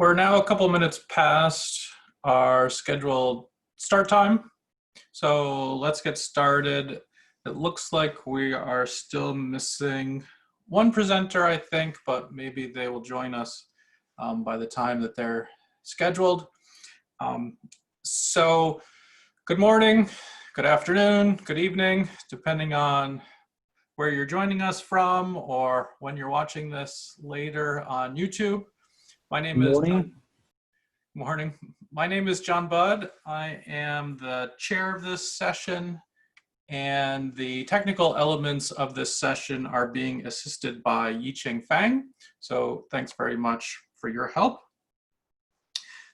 We're now a couple minutes past our scheduled start time, so let's get started. It looks like we are still missing one presenter, I think, but maybe they will join us by the time that they're scheduled. So good morning, good afternoon, good evening, depending on where you're joining us from or when you're watching this later on YouTube. My name is John. Morning. My name is John Budd. I am the chair of this session, and the technical elements of this session are being assisted by Yicheng Fang. So thanks very much for your help.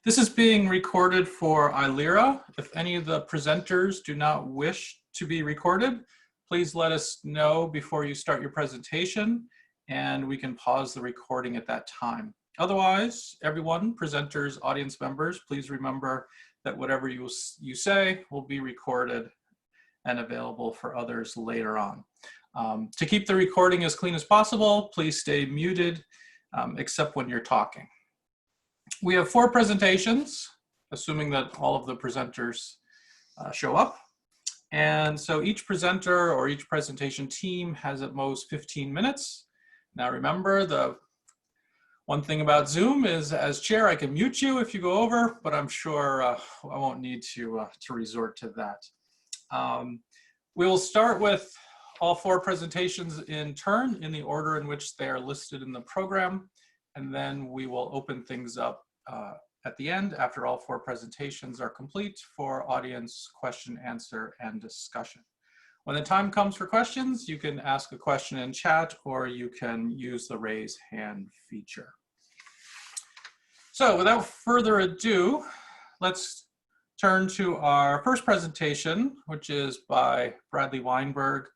This is being recorded for ILERA. If any of the presenters do not wish to be recorded, please let us know before you start your presentation, and we can pause the recording at that time. Otherwise, everyone, presenters, audience members, please remember that whatever you say will be recorded and available for others later on. To keep the recording as clean as possible, please stay muted except when you're talking. We have 4 presentations, assuming that all of the presenters show up. And so each presenter or each presentation team has at most 15 minutes. Now remember, the one thing about Zoom is, as chair, I can mute you if you go over, but I'm sure I won't need to resort to that. We will start with all 4 presentations in turn in the order in which they are listed in the program, and then we will open things up at the end after all 4 presentations are complete for audience question, answer, and discussion. When the time comes for questions, you can ask a question in chat or you can use the raise hand feature. So without further ado, let's turn to our first presentation, which is by Bradley Weinberg,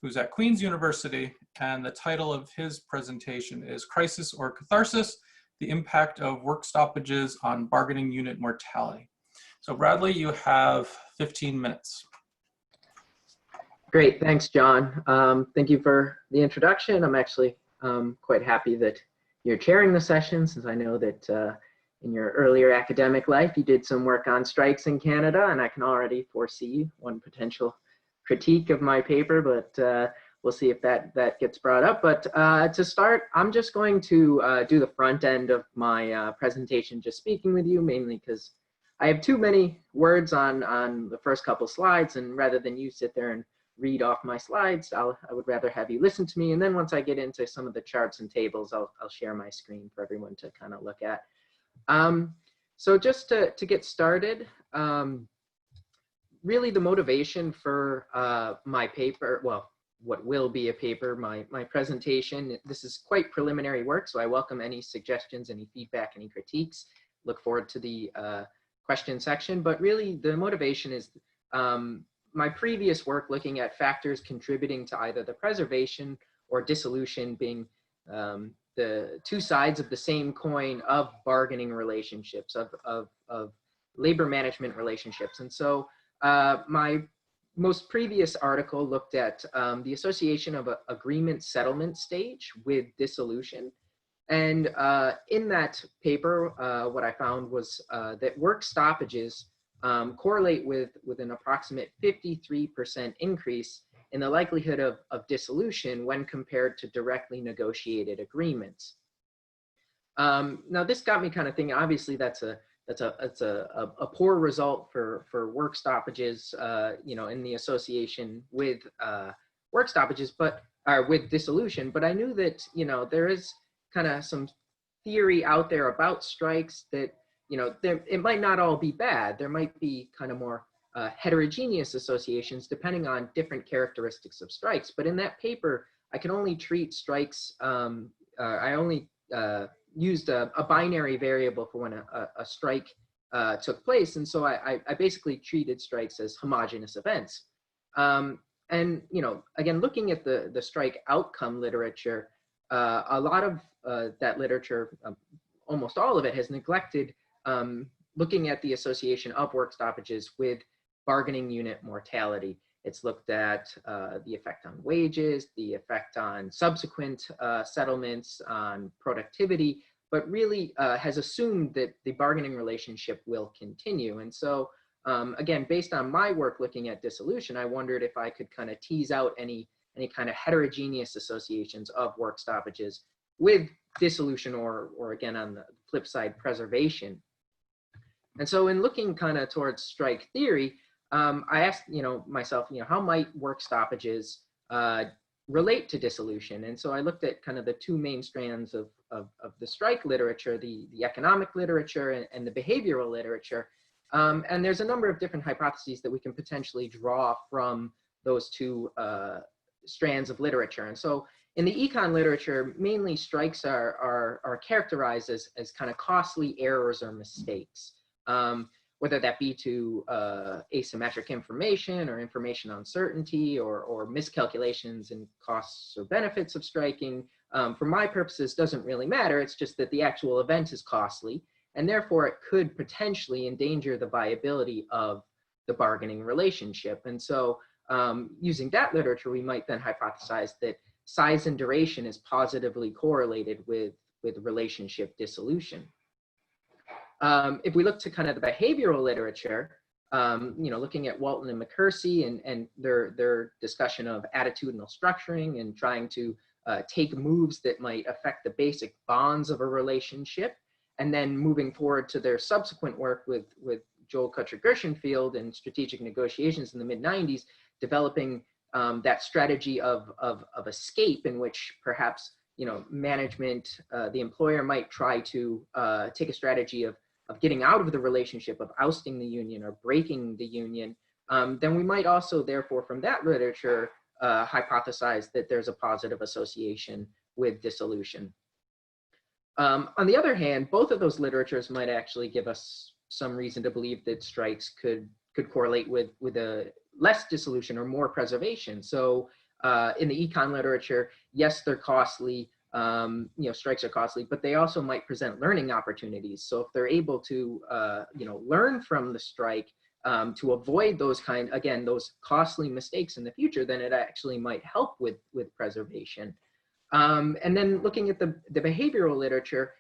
who's at Queen's University, and the title of his presentation is Crisis or Catharsis: The Impact of Work Stoppages on Bargaining Unit Mortality. So Bradley, you have 15 minutes. Great, thanks, John. Thank you for the introduction. I'm actually quite happy that you're chairing the session, since I know that in your earlier academic life, you did some work on strikes in Canada, and I can already foresee one potential critique of my paper, but we'll see if that gets brought up. But to start, I'm just going to do the front end of my presentation, just speaking with you, mainly because I have too many words on the first couple slides, and rather than you sit there and read off my slides, I would rather have you listen to me. And then once I get into some of the charts and tables, I'll share my screen for everyone to kind of look at. So just to get started, really the motivation for my paper, well, what will be a paper, my presentation, this is quite preliminary work, so I welcome any suggestions, any feedback, any critiques. Look forward to the question section, but really the motivation is my previous work looking at factors contributing to either the preservation or dissolution being the 2 sides of the same coin of bargaining relationships, of labor management relationships. And so my most previous article looked at the association of agreement settlement stage with dissolution. And in that paper, what I found was that work stoppages correlate with an approximate 53% increase in the likelihood of dissolution when compared to directly negotiated agreements. Now this got me kind of thinking, obviously that's a poor result for work stoppages, you know, in the association with work stoppages, but with dissolution. But I knew that, you know, there is kind of some theory out there about strikes that, you know, it might not all be bad. There might be kind of more heterogeneous associations depending on different characteristics of strikes. But in that paper, I can only treat strikes, I only used a binary variable for when a strike took place. And so I basically treated strikes as homogeneous events. And, you know, again, looking at the strike outcome literature, a lot of that literature, almost all of it, has neglected looking at the association of work stoppages with bargaining unit mortality. It's looked at the effect on wages, the effect on subsequent settlements, on productivity, but really has assumed that the bargaining relationship will continue. And so again, based on my work looking at dissolution, I wondered if I could kind of tease out any kind of heterogeneous associations of work stoppages with dissolution or again, on the flip side, preservation. And so in looking kind of towards strike theory, I asked, myself, how might work stoppages relate to dissolution? And so I looked at kind of the two main strands of the strike literature, the economic literature and the behavioral literature. And there's a number of different hypotheses that we can potentially draw from those two strands of literature. And so in the econ literature, mainly strikes are characterized as kind of costly errors or mistakes, whether that be to asymmetric information or information uncertainty or miscalculations in costs or benefits of striking. For my purposes, doesn't really matter. It's just that the actual event is costly, and therefore it could potentially endanger the viability of the bargaining relationship. And so using that literature, we might then hypothesize that size and duration is positively correlated with relationship dissolution. If we look to kind of the behavioral literature, looking at Walton and McCursey and their discussion of attitudinal structuring and trying to take moves that might affect the basic bonds of a relationship, and then moving forward to their subsequent work with Joel Kutcher-Gershenfield and strategic negotiations in the mid-90s, developing that strategy of escape, in which perhaps management, the employer might try to take a strategy of getting out of the relationship, of ousting the union or breaking the union. Then we might also, therefore, from that literature, hypothesize that there's a positive association with dissolution. On the other hand, both of those literatures might actually give us some reason to believe that strikes could correlate with a less dissolution or more preservation. So in the econ literature, yes, they're costly. Strikes are costly, but they also might present learning opportunities. So if they're able to, learn from the strike to avoid those those costly mistakes in the future, then it actually might help with preservation. And then looking at the behavioral literature,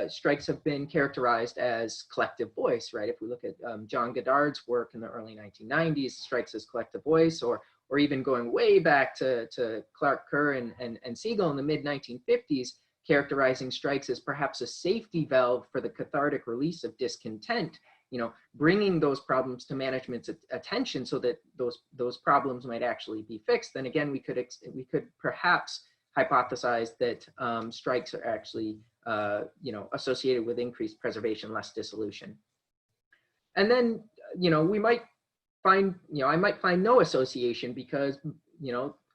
strikes have been characterized as collective voice, right? If we look at John Goddard's work in the early 1990s, strikes as collective voice, or even going way back to Clark Kerr and Siegel in the mid-1950s, characterizing strikes as perhaps a safety valve for the cathartic release of discontent, bringing those problems to management's attention so that those problems might actually be fixed. Then again, we could perhaps hypothesize that strikes are actually associated with increased preservation, less dissolution. And then, we might find, I might find no association because,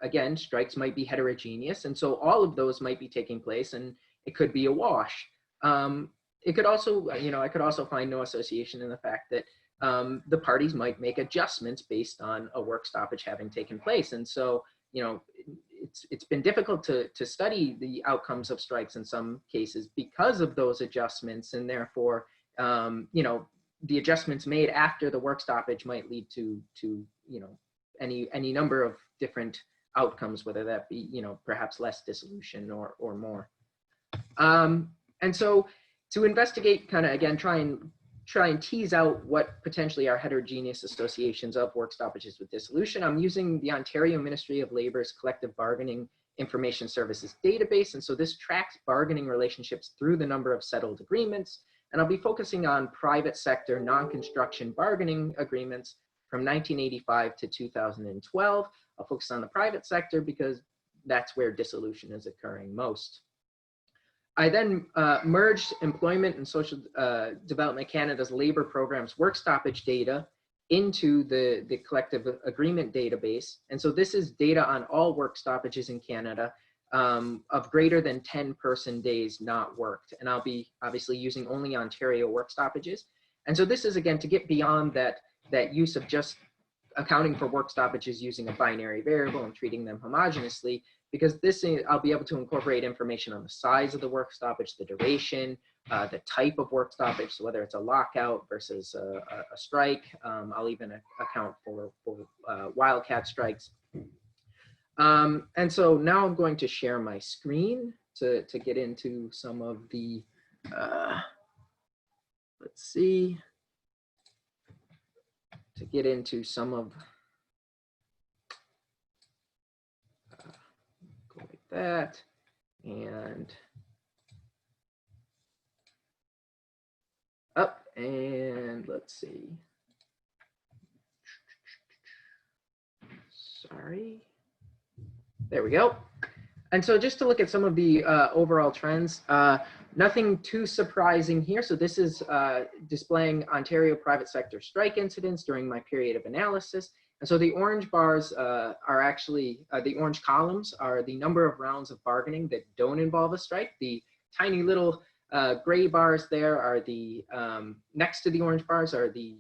again, strikes might be heterogeneous. And so all of those might be taking place and it could be a wash. It could also, I could also find no association in the fact that the parties might make adjustments based on a work stoppage having taken place. And so, it's been difficult to study the outcomes of strikes in some cases because of those adjustments, and therefore, the adjustments made after the work stoppage might lead to any number of different outcomes, whether that be perhaps less dissolution or more. And so to investigate, kind of again, try and tease out what potentially are heterogeneous associations of work stoppages with dissolution, I'm using the Ontario Ministry of Labor's Collective Bargaining Information Services database. And so this tracks bargaining relationships through the number of settled agreements. And I'll be focusing on private sector non-construction bargaining agreements from 1985 to 2012. I'll focus on the private sector because that's where dissolution is occurring most. I then merged Employment and Social Development Canada's labor programs work stoppage data into the collective agreement database. And so this is data on all work stoppages in Canada of greater than 10 person days not worked. And I'll be obviously using only Ontario work stoppages. And so this is, again, to get beyond that use of just accounting for work stoppages using a binary variable and treating them homogenously, because this, I'll be able to incorporate information on the size of the work stoppage, the duration, the type of work stoppage, so whether it's a lockout versus a strike. I'll even account for wildcat strikes. And so now I'm going to share my screen to get into some of the let's see, to get into some of, go like that, and up, and let's see. Sorry. There we go. And so just to look at some of the overall trends, nothing too surprising here. So this is displaying Ontario private sector strike incidents during my period of analysis. And so the orange bars are actually, the orange columns are the number of rounds of bargaining that don't involve a strike. The tiny little gray bars there are the, next to the orange bars are the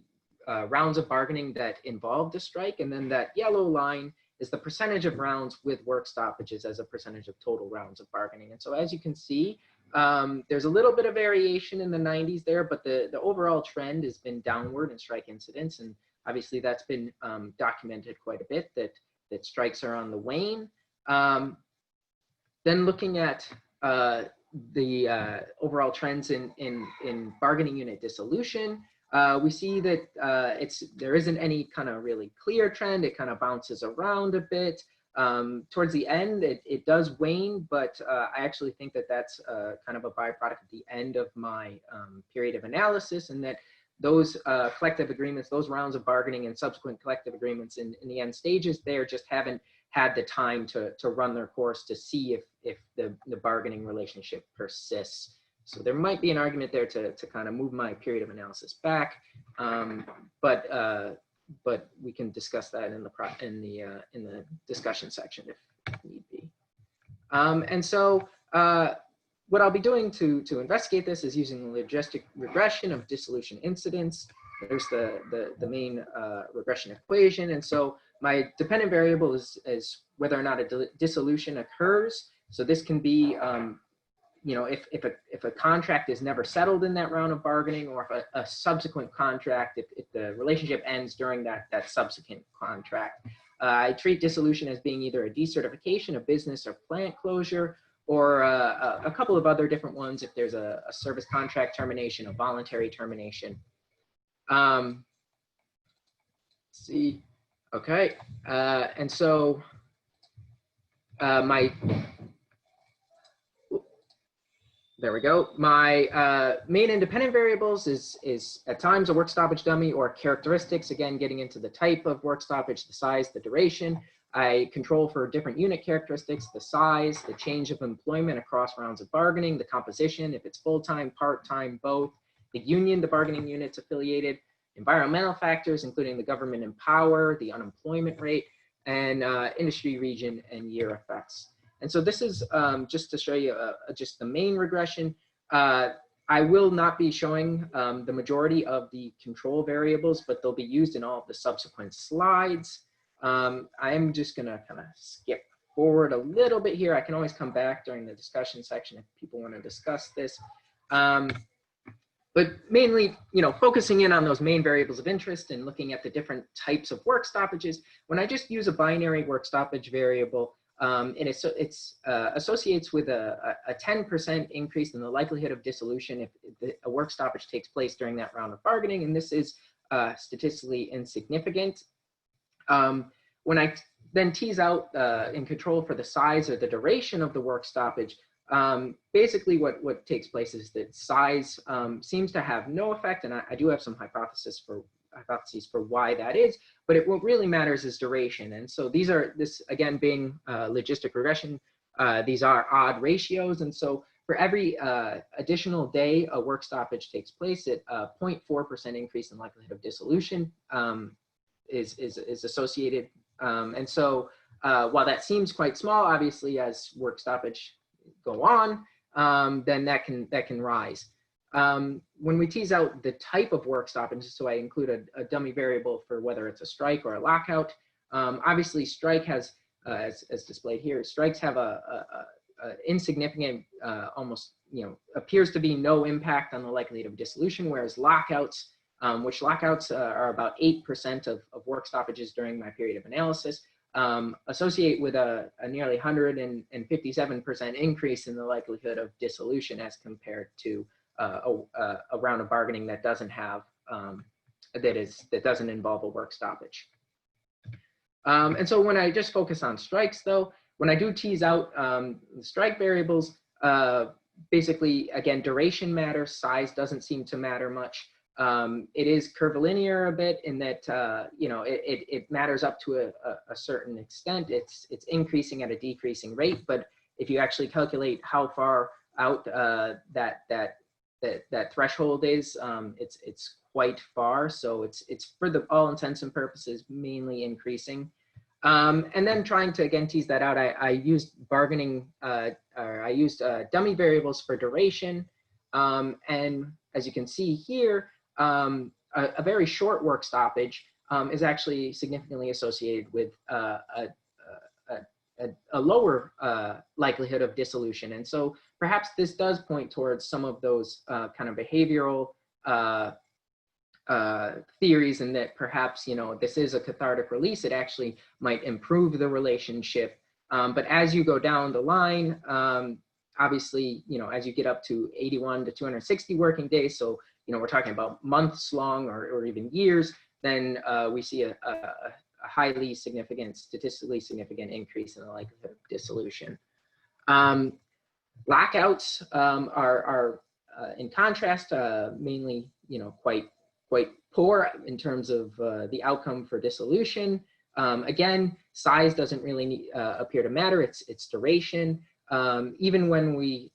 rounds of bargaining that involved a strike. And then that yellow line is the percentage of rounds with work stoppages as a percentage of total rounds of bargaining. And so as you can see, there's a little bit of variation in the 90s there, but the overall trend has been downward in strike incidents. And obviously that's been documented quite a bit, that strikes are on the wane. Then looking at the overall trends in bargaining unit dissolution, we see that there isn't any kind of really clear trend. It kind of bounces around a bit. Towards the end, it does wane, but I actually think that that's kind of a byproduct at the end of my period of analysis, and that those collective agreements, those rounds of bargaining and subsequent collective agreements in the end stages there just haven't had the time to run their course to see if the bargaining relationship persists. So there might be an argument there to kind of move my period of analysis back, but we can discuss that in the discussion section if need be. And so what I'll be doing to investigate this is using the logistic regression of dissolution incidents. There's the main regression equation, and so my dependent variable is whether or not a dissolution occurs. So this can be you know, if a contract is never settled in that round of bargaining, or if a subsequent contract, if the relationship ends during that subsequent contract. I treat dissolution as being either a decertification, a business or plant closure, or a couple of other different ones if there's a service contract termination, a voluntary termination. Let's see, okay, and so there we go. My main independent variables is at times a work stoppage dummy or characteristics, again, getting into the type of work stoppage, the size, the duration. I control for different unit characteristics, the size, the change of employment across rounds of bargaining, the composition, if it's full-time, part-time, both, the union, the bargaining units affiliated, environmental factors, including the government in power, the unemployment rate, and industry region and year effects. And so this is just to show you just the main regression. I will not be showing the majority of the control variables, but they'll be used in all of the subsequent slides. I am just gonna kind of skip forward a little bit here. I can always come back during the discussion section if people want to discuss this. But mainly, you know, focusing in on those main variables of interest and looking at the different types of work stoppages. When I just use a binary work stoppage variable, and it associates with a 10% increase in the likelihood of dissolution if a work stoppage takes place during that round of bargaining, and this is statistically insignificant. When I then tease out in control for the size or the duration of the work stoppage, basically what takes place is that size seems to have no effect, and I do have some hypotheses for why that is, but what really matters is duration. And so this again being logistic regression, these are odd ratios, and so for every additional day a work stoppage takes place, at 0.4% increase in likelihood of dissolution is associated. And so while that seems quite small, obviously as work stoppage go on, then that can rise. When we tease out the type of work stoppage, so I include a dummy variable for whether it's a strike or a lockout. Obviously, strike has, as displayed here, strikes have a insignificant, almost, appears to be no impact on the likelihood of dissolution, whereas lockouts, which lockouts are about 8% of work stoppages during my period of analysis, associate with a nearly 157% increase in the likelihood of dissolution as compared to a round of bargaining that doesn't have that doesn't involve a work stoppage. And so when I just focus on strikes, though, when I do tease out the strike variables, basically, again, duration matters, size doesn't seem to matter much. It is curvilinear a bit in that, you know, it matters up to a certain extent. It's increasing at a decreasing rate, but if you actually calculate how far out that threshold is, it's quite far. So it's for all intents and purposes mainly increasing. And then trying to again tease that out, I used bargaining, or I used dummy variables for duration, and as you can see here, a very short work stoppage is actually significantly associated with a lower likelihood of dissolution. And so perhaps this does point towards some of those kind of behavioral theories, and that perhaps, you know, this is a cathartic release. It actually might improve the relationship. But as you go down the line, obviously, you know, as you get up to 81 to 260 working days, so, you know, we're talking about months long or even years, then we see a highly significant, statistically significant increase in the likelihood of dissolution. Lockouts are in contrast, mainly, you know, quite poor in terms of the outcome for dissolution. Again, size doesn't really appear to matter. It's duration. Even when we,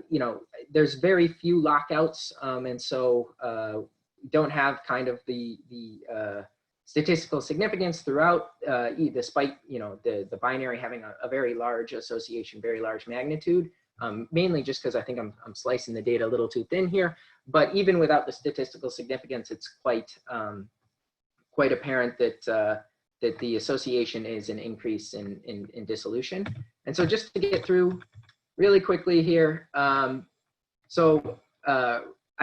you know, there's very few lockouts, and so don't have kind of the statistical significance throughout, despite, you know, the binary having a very large association, very large magnitude. Mainly just because I think I'm slicing the data a little too thin here. But even without the statistical significance, it's quite apparent that that the association is an increase in dissolution. And so just to get through really quickly here, I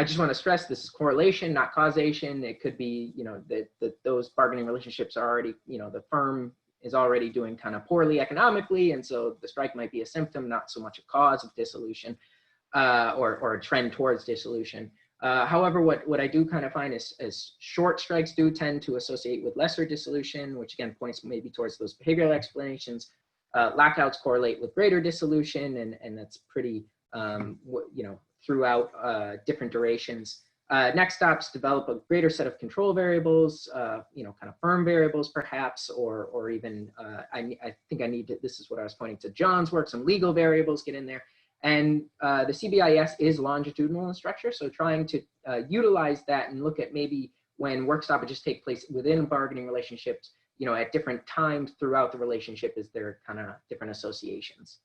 just want to stress this is correlation, not causation. It could be, you know, that those bargaining relationships are already, you know, the firm is already doing kind of poorly economically, and so the strike might be a symptom, not so much a cause of dissolution, or a trend towards dissolution. However, what I do kind of find is short strikes do tend to associate with lesser dissolution, which again points maybe towards those behavioral explanations. Lockouts correlate with greater dissolution, and that's pretty, you know, throughout different durations. Next stops develop a greater set of control variables, you know, kind of firm variables perhaps, or even, I think I need to, this is what I was pointing to John's work, some legal variables get in there. And the CBIS is longitudinal in structure, so trying to utilize that and look at maybe when work stoppages take place within bargaining relationships, you know, at different times throughout the relationship, is there kind of different associations.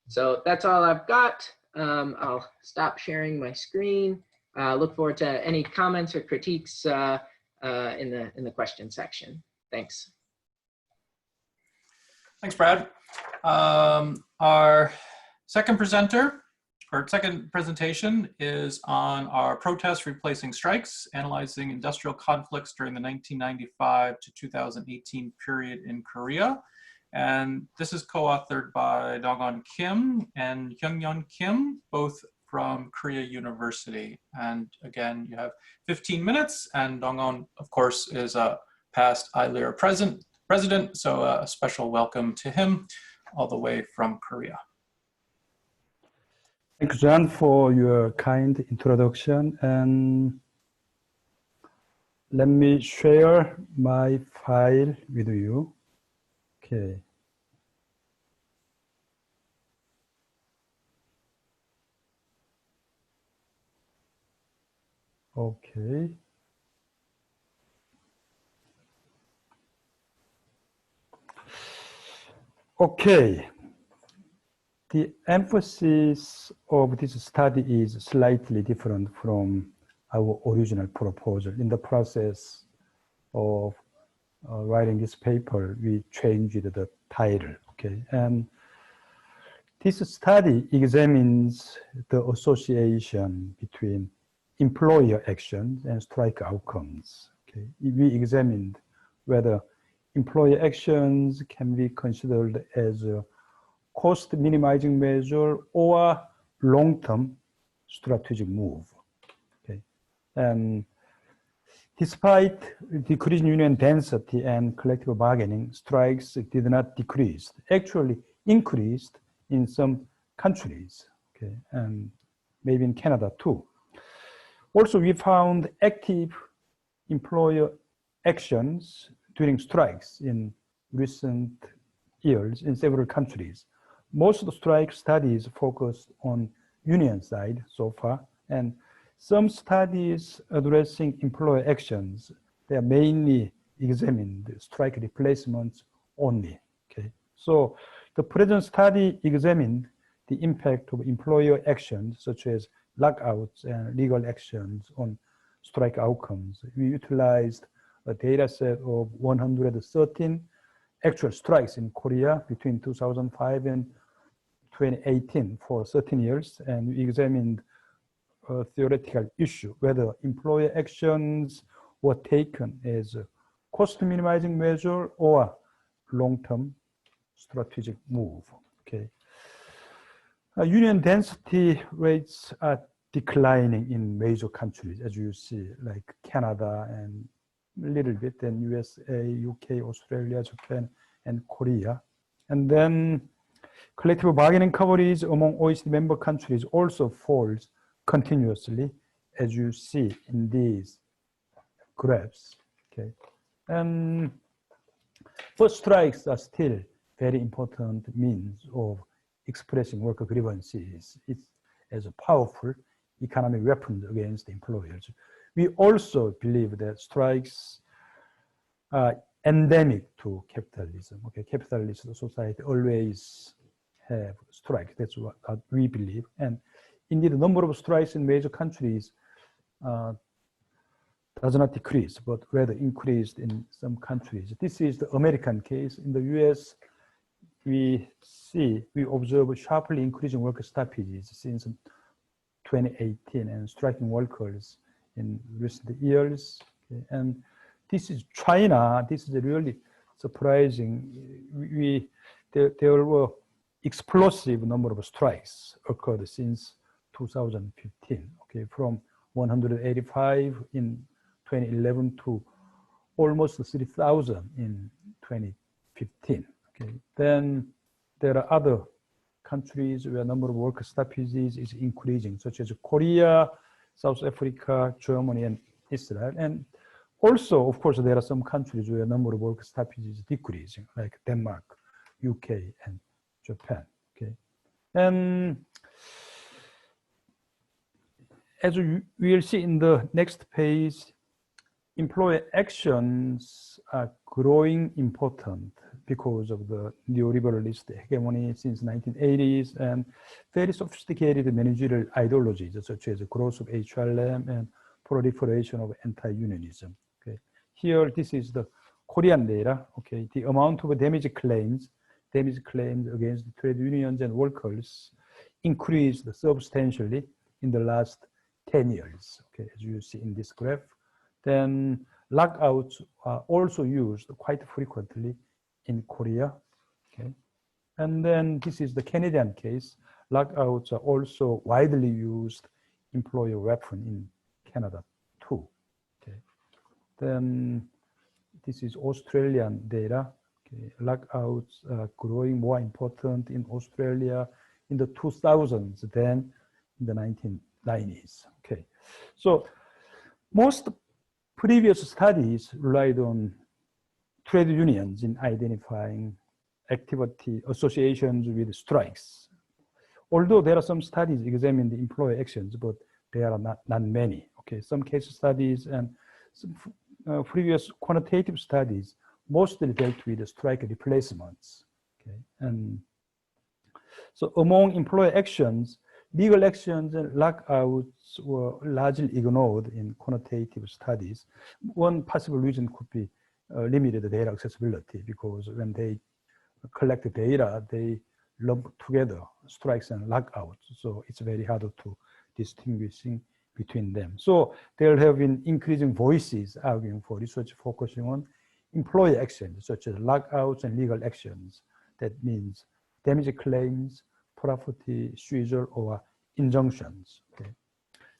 So that's all I've got. I'll stop sharing my screen. Look forward to any comments or critiques in the question section. Thanks. Thanks, Brad. Our second presentation is on our protests replacing strikes, analyzing industrial conflicts during the 1995 to 2018 period in Korea. And this is co-authored by Dong-eun Kim and Kyungyeon Kim, both from Korea University. And again, you have 15 minutes, and Dong-eun, of course, is a past ILERA president, so a special welcome to him all the way from Korea. Thank you, John, for your kind introduction. And let me share my file with you. Okay. Okay. Okay. The emphasis of this study is slightly different from our original proposal. In the process of writing this paper, we changed the title, okay? And this study examines the association between employer actions and strike outcomes, okay? We examined whether employer actions can be considered as a cost minimizing measure or long-term strategic move. And despite decreasing union density and collective bargaining, strikes did not decrease, actually increased in some countries, okay, and maybe in Canada too. Also, we found active employer actions during strikes in recent years in several countries. Most of the strike studies focused on union side so far, and some studies addressing employer actions, they are mainly examined strike replacements only, okay? So the present study examined the impact of employer actions such as lockouts and legal actions on strike outcomes. We utilized a data set of 113 actual strikes in Korea between 2005 and 2018 for 13 years, and we examined a theoretical issue, whether employer actions were taken as a cost minimizing measure or long-term strategic move, okay? Union density rates are declining in major countries, as you see, like Canada and a little bit, then USA, UK, Australia, Japan, and Korea. And then collective bargaining coverage among OECD member countries also falls continuously, as you see in these graphs, okay? And first strikes are still very important means of expressing worker grievances. It's as a powerful economic weapon against employers. We also believe that strikes are endemic to capitalism. Okay, capitalist society always have strikes. That's what we believe. And indeed, the number of strikes in major countries does not decrease, but rather increased in some countries. This is the American case. In the US, we observe sharply increasing worker stoppages since 2018 and striking workers in recent years. Okay. And this is China. This is really surprising. There were explosive number of strikes occurred since 2015. Okay, from 185 in 2011 to almost 3,000 in 2015. Okay, then there are other countries where number of worker stoppages is increasing, such as Korea, South Africa, Germany, and Israel. And also, of course, there are some countries where number of worker stoppages is decreasing, like Denmark, UK, and Japan. Okay, and as we will see in the next page, employer actions are growing important because of the neoliberalist hegemony since 1980s and very sophisticated managerial ideologies such as the growth of HRM and proliferation of anti-unionism. Okay, here this is the Korean data. Okay, the amount of damage claims against trade unions and workers increased substantially in the last 10 years. Okay, as you see in this graph. Then lockouts are also used quite frequently in Korea. Okay, and then this is the Canadian case. Lockouts are also widely used employer weapon in Canada too. Okay, then this is Australian data. Okay, lockouts are growing more important in Australia in the 2000s than in the 1990s. Okay, so most previous studies relied on trade unions in identifying activity associations with strikes. Although there are some studies examining the employer actions, but there are not many. Okay, some case studies and some previous quantitative studies mostly dealt with the strike replacements. Okay, and so among employer actions, legal actions and lockouts were largely ignored in quantitative studies. One possible reason could be limited data accessibility, because when they collect the data, they lump together strikes and lockouts. So it's very hard to distinguishing between them. So there have been increasing voices arguing for research focusing on employer actions, such as lockouts and legal actions. That means damage claims, property seizure, or injunctions. Okay.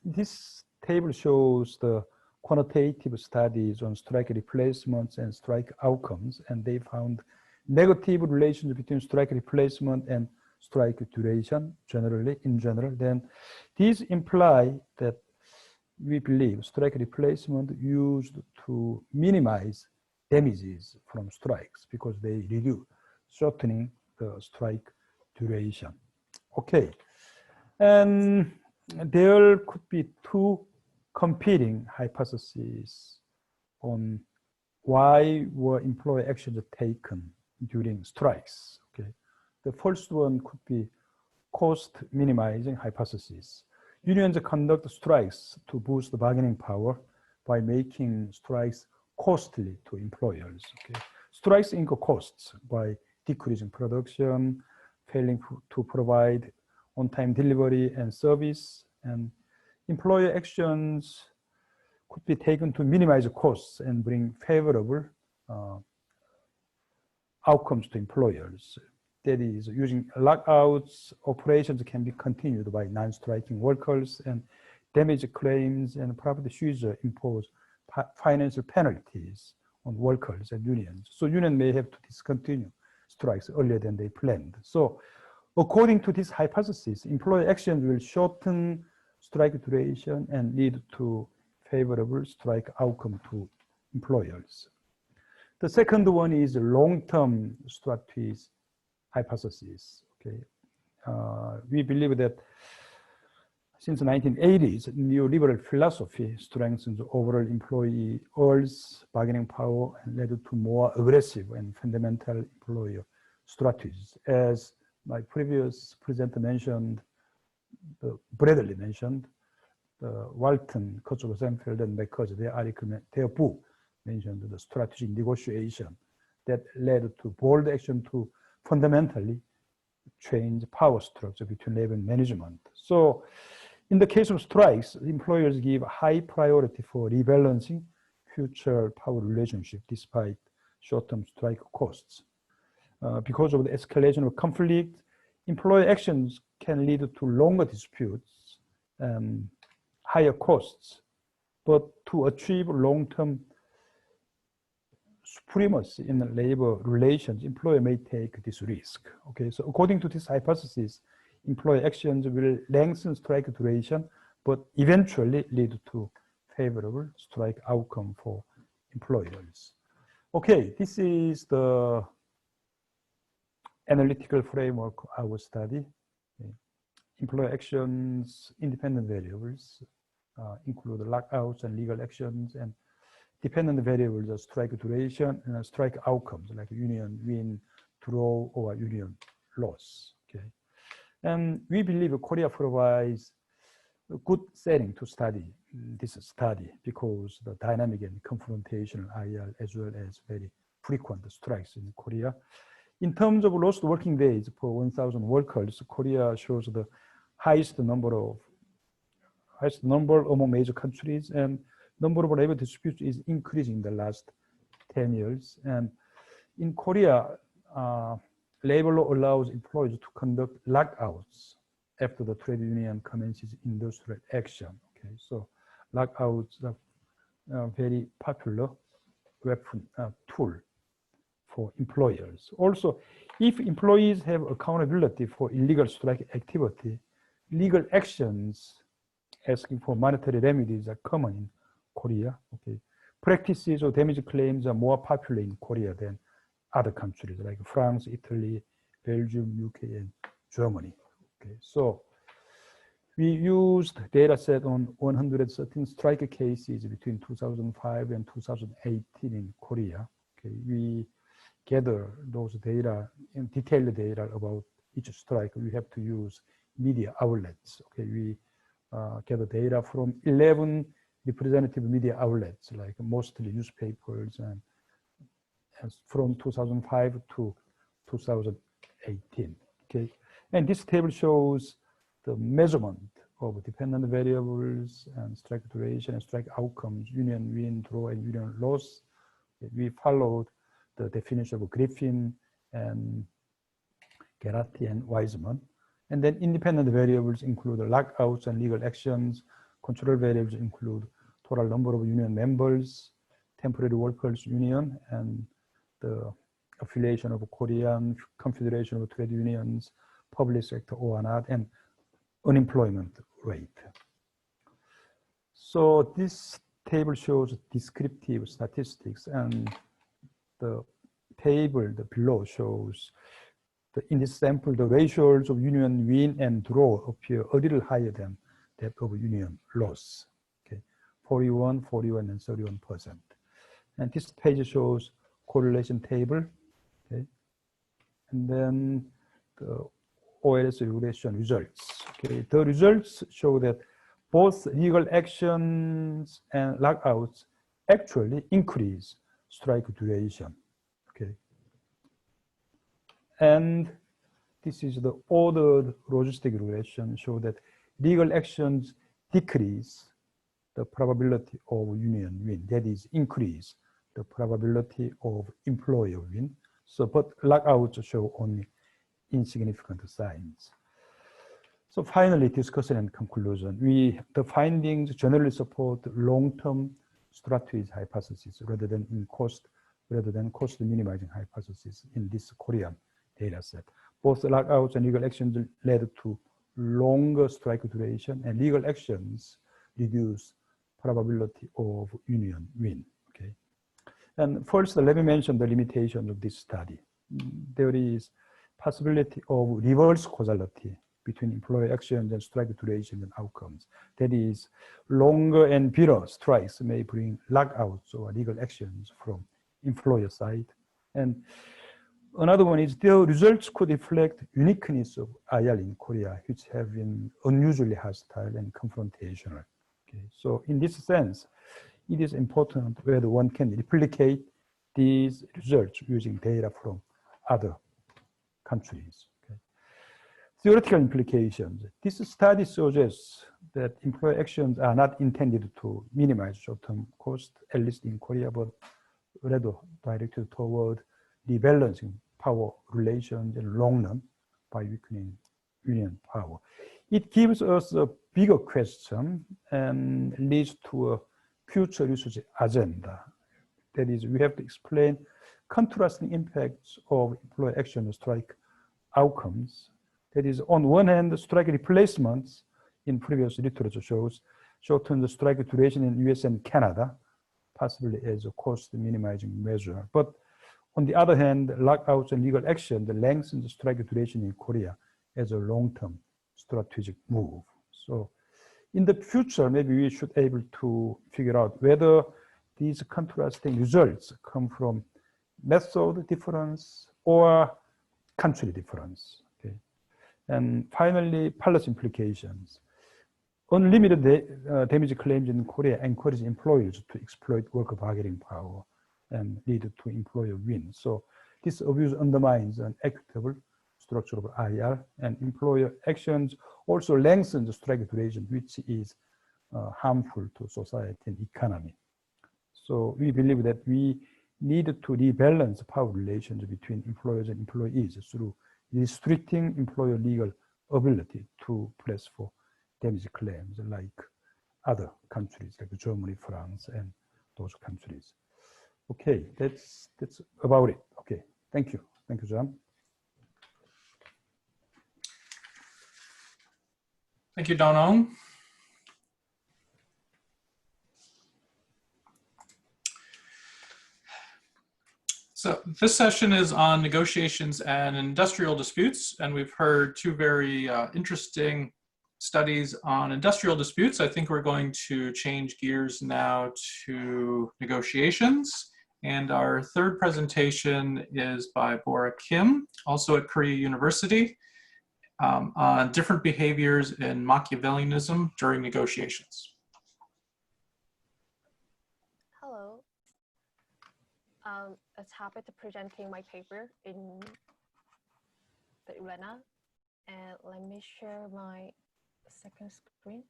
This table shows the quantitative studies on strike replacements and strike outcomes, and they found negative relations between strike replacement and strike duration generally, in general. Then these imply that we believe strike replacement used to minimize damages from strikes because they reduce shortening the strike duration. Okay, and there could be two competing hypotheses on why were employee actions taken during strikes. Okay, the first one could be cost minimizing hypothesis. Unions conduct strikes to boost the bargaining power by making strikes costly to employers. Okay, strikes incur costs by decreasing production, failing to provide on-time delivery and service, and employer actions could be taken to minimize costs and bring favorable outcomes to employers. That is, using lockouts, operations can be continued by non-striking workers, and damage claims and property seizure impose financial penalties on workers and unions. So union may have to discontinue strikes earlier than they planned. So according to this hypothesis, employer actions will shorten strike duration and lead to favorable strike outcome to employers. The second one is long-term strategies hypothesis. Okay, we believe that since the 1980s, neoliberal philosophy strengthens overall employers' bargaining power and led to more aggressive and fundamental employer strategies. As my previous presenter mentioned, Bradley mentioned, Walton, Kurzweil, Senfeld, and McCarthy, their book mentioned the strategic negotiation that led to bold action to fundamentally change power structure between labor and management. So in the case of strikes, employers give high priority for rebalancing future power relationship despite short-term strike costs. Because of the escalation of conflict, employer actions can lead to longer disputes and higher costs. But to achieve long-term supremacy in labor relations, employer may take this risk. Okay, so according to this hypothesis, employer actions will lengthen strike duration, but eventually lead to favorable strike outcome for employers. Okay, this is the analytical framework of our study. Okay. Employer actions, independent variables include lockouts and legal actions, and dependent variables are strike duration and strike outcomes like union win, draw, or union loss. Okay, and we believe Korea provides a good setting to study this study because the dynamic and confrontational IL as well as very frequent strikes in Korea. In terms of lost working days per 1,000 workers, Korea shows the highest number among major countries, and number of labor disputes is increasing in the last 10 years. And in Korea, labor law allows employers to conduct lockouts after the trade union commences industrial action. Okay, so lockouts are a very popular weapon tool for employers. Also, if employees have accountability for illegal strike activity, legal actions asking for monetary remedies are common in Korea. Okay, practices of damage claims are more popular in Korea than other countries like France, Italy, Belgium, UK, and Germany. Okay, so we used data set on 113 strike cases between 2005 and 2018 in Korea. Okay, we gather those data and detailed data about each strike. We have to use media outlets. Okay, we gather data from 11 representative media outlets, like mostly newspapers, and from 2005 to 2018. Okay, and this table shows the measurement of dependent variables and strike duration and strike outcomes, union win, draw, and union loss. We followed the definition of Griffin and Gerati and Wiseman. And then independent variables include lockouts and legal actions, control variables include total number of union members, temporary workers union, and the affiliation of Korean Confederation of Trade Unions, public sector or not, and unemployment rate. So this table shows descriptive statistics, and the table below shows in this sample, the ratios of union win and draw appear a little higher than that of union loss. Okay, 41, 41, and 31%. And this page shows correlation table. Okay, and then the OLS regression results. Okay, the results show that both legal actions and lockouts actually increase strike duration. Okay, and this is the ordered logistic regression, show that legal actions decrease the probability of union win, that is, increase the probability of employer win. So, but lockouts show only insignificant signs. So finally, discussion and conclusion. The findings generally support long-term strategy hypothesis rather than cost minimizing hypothesis in this Korean data set. Both lockouts and legal actions led to longer strike duration, and legal actions reduce probability of union win. Okay. And first, let me mention the limitation of this study. There is possibility of reverse causality between employer actions and strike duration and outcomes. That is, longer and bitter strikes may bring lockouts or legal actions from employer side. And another one is the results could reflect uniqueness of IL in Korea, which have been unusually hostile and confrontational. Okay. So in this sense, it is important whether one can replicate these results using data from other countries. Okay. Theoretical implications. This study suggests that employer actions are not intended to minimize short-term cost, at least in Korea, but rather directed toward rebalancing power relations in long run by weakening union power. It gives us a bigger question and leads to a future research agenda. That is, we have to explain contrasting impacts of employer action and strike outcomes. That is, on one hand, the strike replacements in previous literature shows shorten the strike duration in US and Canada, possibly as a cost minimizing measure. But on the other hand, lockouts and legal action lengthen the strike duration in Korea as a long-term strategic move. So in the future, maybe we should be able to figure out whether these contrasting results come from method difference or country difference. Okay. And finally, policy implications. Unlimited damage claims in Korea encourage employers to exploit worker bargaining power and lead to employer win. So this abuse undermines an equitable structure of IR, and employer actions also lengthen the strike duration, which is harmful to society and economy. So we believe that we need to rebalance power relations between employers and employees through restricting employer legal ability to press for damage claims like other countries like Germany, France, and those countries. Okay, that's about it. Okay, thank you. Thank you, John. Thank you, Donong. So this session is on negotiations and industrial disputes, and we've heard two very interesting studies on industrial disputes. I think we're going to change gears now to negotiations. And our third presentation is by Bora Kim, also at Korea University, on different behaviors in Machiavellianism during negotiations. Hello. It's happy to presenting my paper in the arena. And let me share my second screen.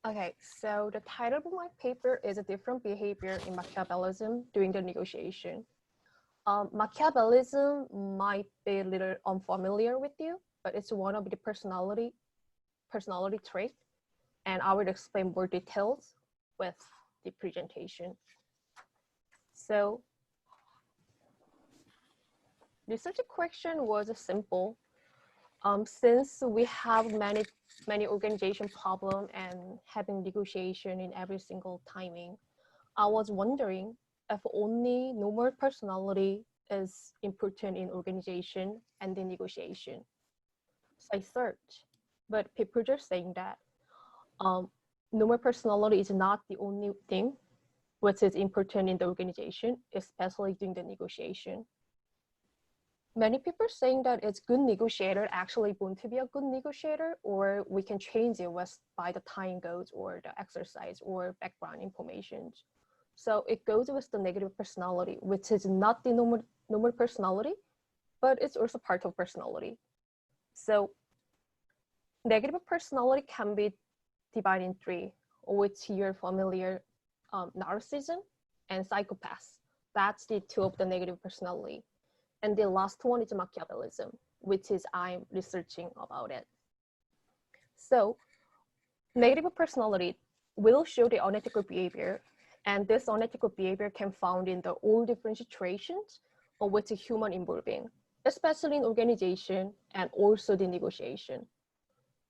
Okay, so the title of my paper is A Different Behavior in Machiavellianism During the Negotiation. Machiavellianism might be a little unfamiliar with you, but it's one of the personality trait, and I will explain more details with the presentation. So, research question was simple. Since we have many organization problem and having negotiation in every single timing, I was wondering if only normal personality is important in organization and the negotiation. So I searched, but people are saying that normal personality is not the only thing which is important in the organization, especially during the negotiation. Many people are saying that it's good negotiator actually born to be a good negotiator, or we can change it by the time goes or the exercise or background information. So it goes with the negative personality, which is not the normal personality, but it's also part of personality. So negative personality can be divided in three, which you're familiar, narcissism and psychopaths. That's the two of the negative personality. And the last one is Machiavellianism, which is I'm researching about it. So negative personality will show the unethical behavior, and this unethical behavior can found in the all different situations of which a human involving, especially in organization and also the negotiation.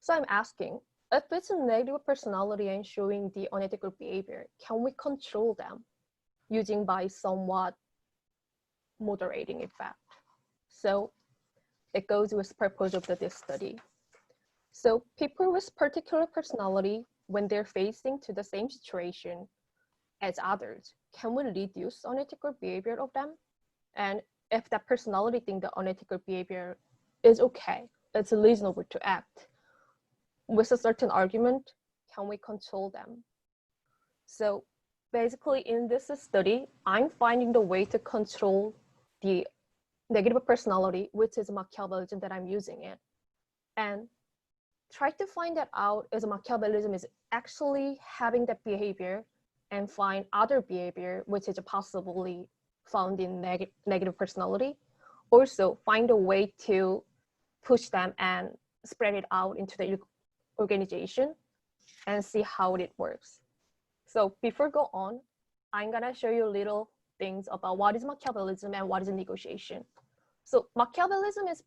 So I'm asking, if it's a negative personality and showing the unethical behavior, can we control them using by somewhat moderating effect? So it goes with purpose of this study. So people with particular personality, when they're facing to the same situation as others, can we reduce unethical behavior of them? And if that personality think the unethical behavior is okay, it's reasonable to act with a certain argument, can we control them? So basically in this study, I'm finding the way to control the negative personality, which is Machiavellianism that I'm using it, and try to find that out as Machiavellianism is actually having that behavior, and find other behavior which is possibly found in negative personality. Also find a way to push them and spread it out into the organization and see how it works. So before go on, I'm gonna show you little things about what is Machiavellianism and what is a negotiation. So Machiavellianism is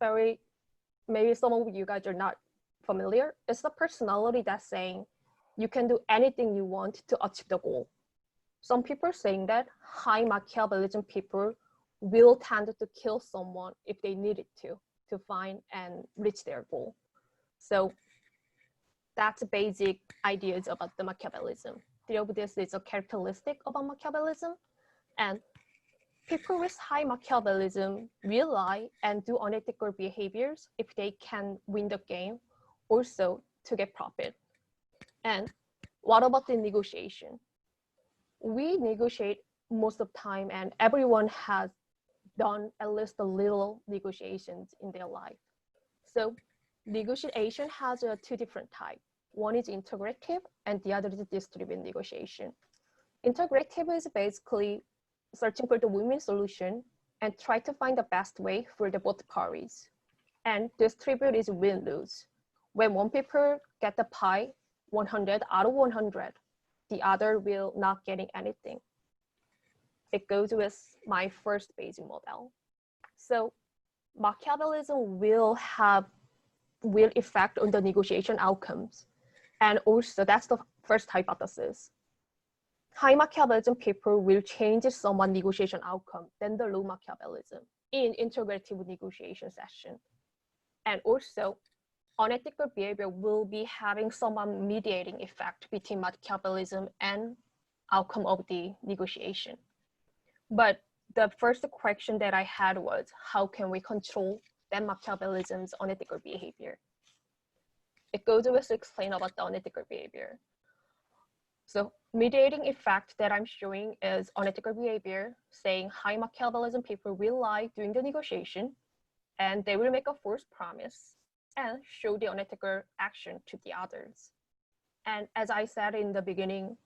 maybe some of you guys are not familiar. It's the personality that's saying you can do anything you want to achieve the goal. Some people are saying that high Machiavellianism people will tend to kill someone if they needed to find and reach their goal. So that's basic ideas about the Machiavellianism. Three of this is a characteristic about Machiavellianism, and people with high Machiavellianism will lie and do unethical behaviors if they can win the game, also to get profit. And what about the negotiation? We negotiate most of the time, and everyone has done at least a little negotiations in their life. So negotiation has two different types. One is integrative and the other is distributed negotiation. Integrative is basically searching for the win-win solution and try to find the best way for the both parties. And distribute is win-lose. When one people get the pie 100 out of 100, the other will not getting anything. It goes with my first basic model. So Machiavellianism will affect on the negotiation outcomes. And also that's the first hypothesis. High Machiavellianism people will change someone's negotiation outcome than the low Machiavellianism in integrative negotiation session. And also unethical behavior will be having some mediating effect between Machiavellianism and outcome of the negotiation. But the first question that I had was, how can we control that Machiavellianism's unethical behavior? It goes with to explain about the unethical behavior. So mediating effect that I'm showing is unethical behavior, saying high Machiavellianism people will lie during the negotiation, and they will make a false promise and show the unethical action to the others. And as I said in the beginning,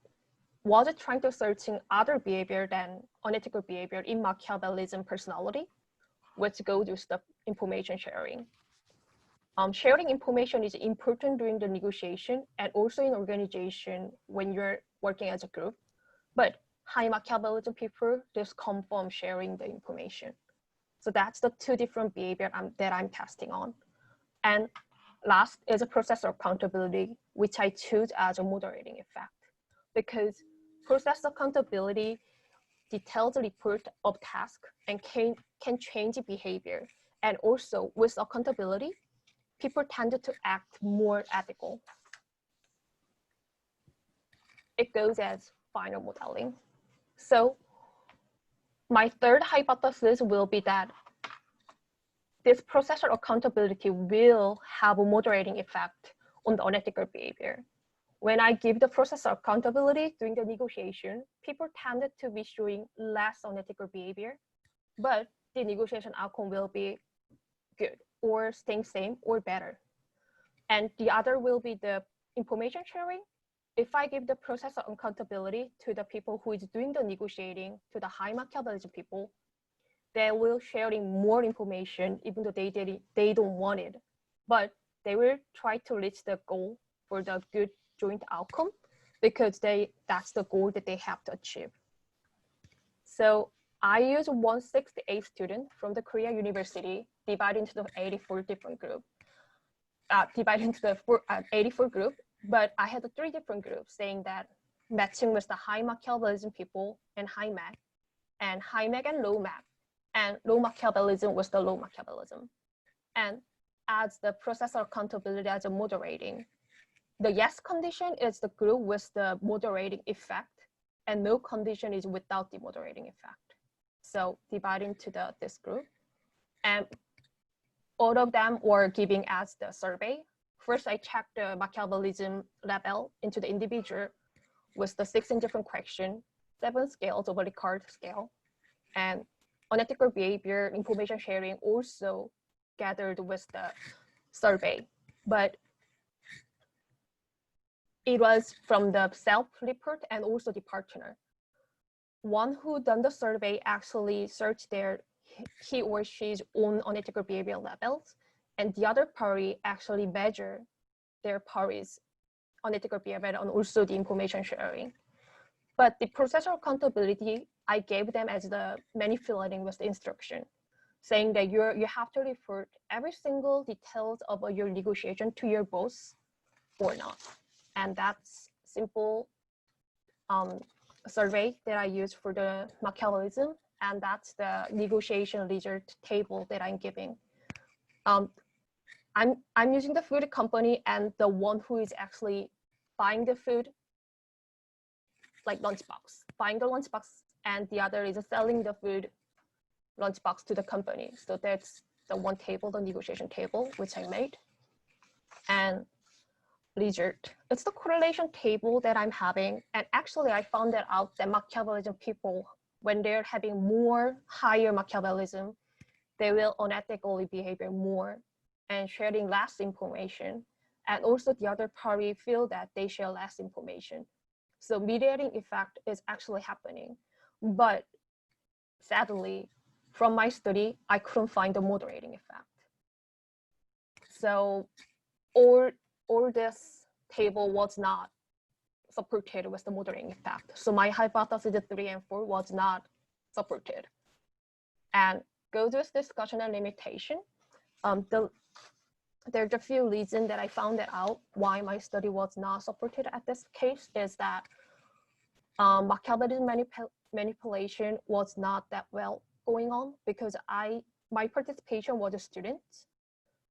was trying to searching other behavior than unethical behavior in Machiavellianism personality, which goes with the information sharing. Sharing information is important during the negotiation and also in organization when you're working as a group. But high Machiavellianism people just come from sharing the information. So that's the two different behavior that I'm testing on. And last is a process of accountability, which I choose as a moderating effect, because process accountability details the report of task and can change behavior. And also with accountability, people tend to act more ethical. It goes as final modeling. So my third hypothesis will be that this processor accountability will have a moderating effect on the unethical behavior. When I give the processor accountability during the negotiation, people tended to be showing less unethical behavior, but the negotiation outcome will be good or staying same or better. And the other will be the information sharing. If I give the processor accountability to the people who is doing the negotiating, to the high Machiavellianism people, they will sharing more information even though they don't want it, but they will try to reach the goal for the good joint outcome because that's the goal that they have to achieve. So I use 168 students from the Korea University divided into the 84 different groups. Divided into the 84 groups, but I had the 3 different groups saying that matching with the high Machiavellianism people and high Mac, and high Mac and low Mac, and low Machiavellianism was the low Machiavellianism. And as the processor accountability as a moderating, the yes condition is the group with the moderating effect, and no condition is without the moderating effect. So dividing to this group, and all of them were giving as the survey. First, I checked the Machiavellianism level into the individual with the 16 different questions, 7 scales over the card scale, and unethical behavior, information sharing also gathered with the survey. But it was from the self-report and also the partner. One who done the survey actually searched he or she's own unethical behavior levels, and the other party actually measure their party's unethical behavior and also the information sharing. But the processor accountability, I gave them as the manipulating with the instruction, saying that you have to report every single details of your negotiation to your boss or not. And that's simple survey that I use for the Machiavellianism, and that's the negotiation result table that I'm giving. I'm using the food company and the one who is actually buying the food, like lunchbox, buying the lunchbox, and the other is selling the food lunchbox to the company. So that's the one table, the negotiation table, which I made. And result, it's the correlation table that I'm having. And actually I found that out that Machiavellianism people, when they're having more higher Machiavellianism, they will unethically behave more and sharing less information. And also the other party feel that they share less information. So mediating effect is actually happening. But sadly, from my study, I couldn't find the moderating effect. So all this table was not supported with the moderating effect. So my hypothesis 3 and 4 was not supported. And goes with discussion and limitation. There's a few reasons that I found it out why my study was not supported at this case is that Machiavellian manipulation was not that well going on because my participation was a student.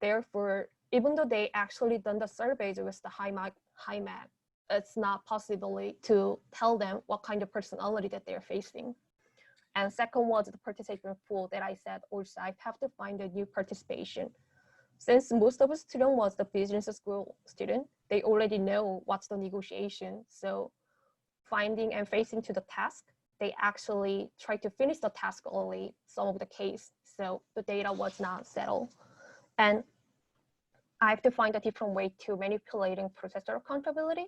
Therefore, even though they actually done the surveys with the high Mac, it's not possible to tell them what kind of personality that they're facing. And second was the participant pool that I said also I have to find a new participation. Since most of the student was the business school student, they already know what's the negotiation. So finding and facing to the task, they actually try to finish the task early, some of the case. So the data was not settled. And I have to find a different way to manipulating processor accountability.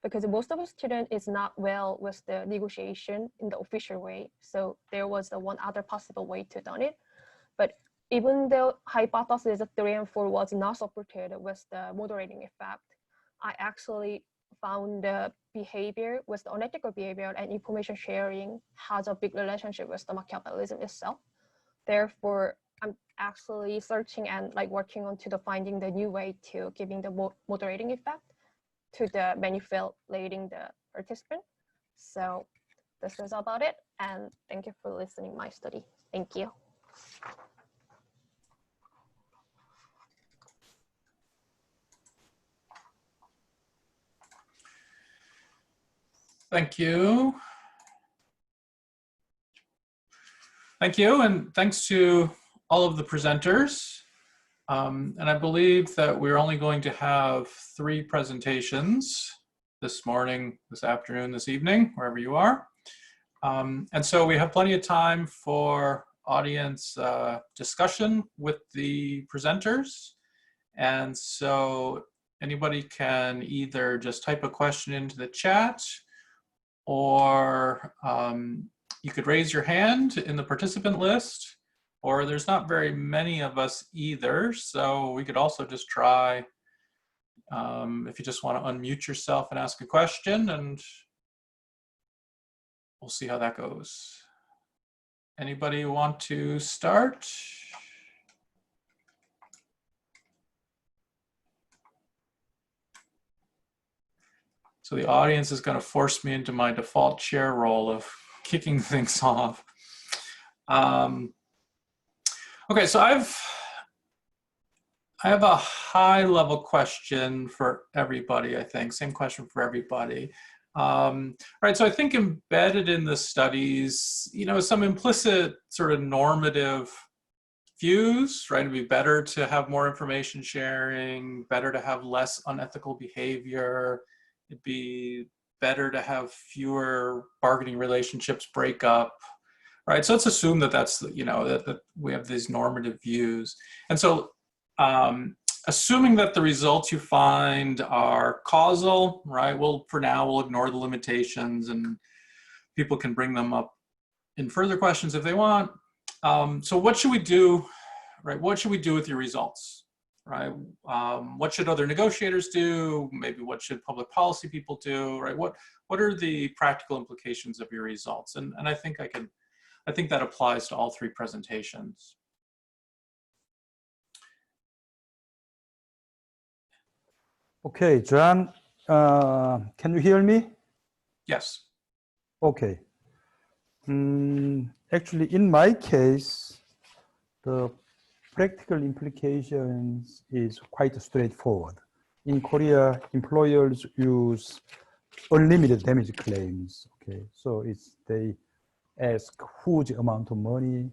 because most of the student is not well with the negotiation in the official way. So there was the one other possible way to done it. But even though hypothesis 3 and 4 was not supported with the moderating effect, I actually found the behavior with the unethical behavior and information sharing has a big relationship with the Machiavellianism itself. Therefore, I'm actually searching and like working on to the finding the new way to giving the moderating effect to the manipulating the participant. So this is about it. And thank you for listening my study. Thank you. Thank you. Thank you, and thanks to all of the presenters. And I believe that we're only going to have 3 presentations this morning, this afternoon, this evening, wherever you are. And so we have plenty of time for audience discussion with the presenters. And so anybody can either just type a question into the chat, or you could raise your hand in the participant list, or there's not very many of us either, so we could also just try if you just want to unmute yourself and ask a question, and we'll see how that goes. Anybody want to start? So the audience is going to force me into my default chair role of kicking things off. Okay, so I have a high level question for everybody, I think. Same question for everybody. Right, so I think embedded in the studies, you know, some implicit sort of normative views, right? It'd be better to have more information sharing, better to have less unethical behavior. It'd be better to have fewer bargaining relationships break up, right? So let's assume that that's, you know, that we have these normative views. And so assuming that the results you find are causal, right? Well, for now, we'll ignore the limitations and people can bring them up in further questions if they want. So what should we do, right? What should we do with your results? Right? What should other negotiators do? Maybe what should public policy people do? Right? What are the practical implications of your results? And I think I think that applies to all 3 presentations. Okay, John, can you hear me? Yes. Okay. Actually, in my case, the practical implications is quite straightforward. In Korea, employers use unlimited damage claims. Okay, so they ask huge amount of money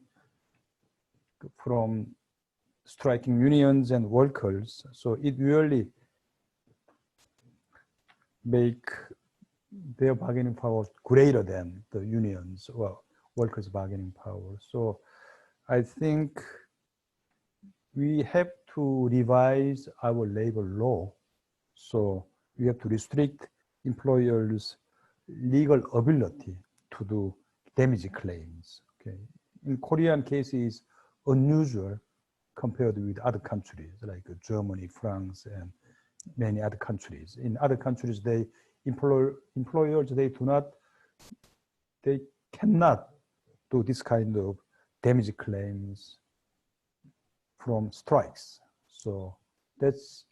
from striking unions and workers. So it really make their bargaining power greater than the unions or workers' bargaining power. So I think we have to revise our labor law. So we have to restrict employers' legal ability to do damage claims. Okay. In Korean cases, unusual compared with other countries like Germany, France, and many other countries. In other countries, employers they cannot do this kind of damage claims from strikes. So that's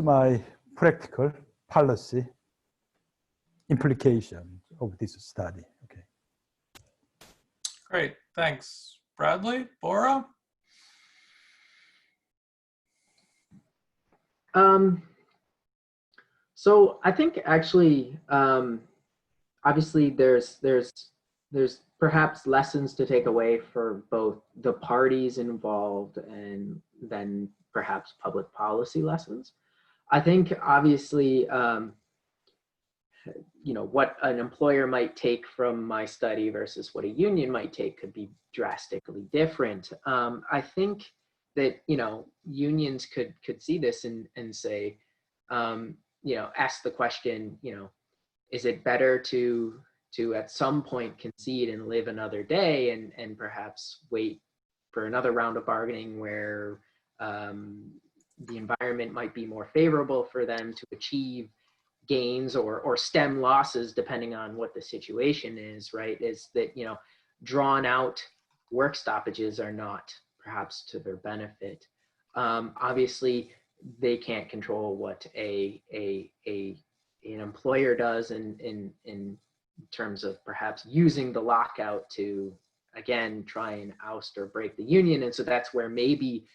my practical policy implication of this study. Okay. Great, thanks. Bradley, Bora? So I think actually, obviously there's perhaps lessons to take away for both the parties involved and then perhaps public policy lessons. I think obviously, you know, what an employer might take from my study versus what a union might take could be drastically different. I think that, you know, unions could see this and say, ask the question, is it better to at some point concede and live another day and perhaps wait for another round of bargaining where the environment might be more favorable for them to achieve gains or stem losses depending on what the situation is, right? Is that, drawn out work stoppages are not perhaps to their benefit. Obviously, they can't control what an employer does in terms of perhaps using the lockout to, again, try and oust or break the union. And so that's where maybe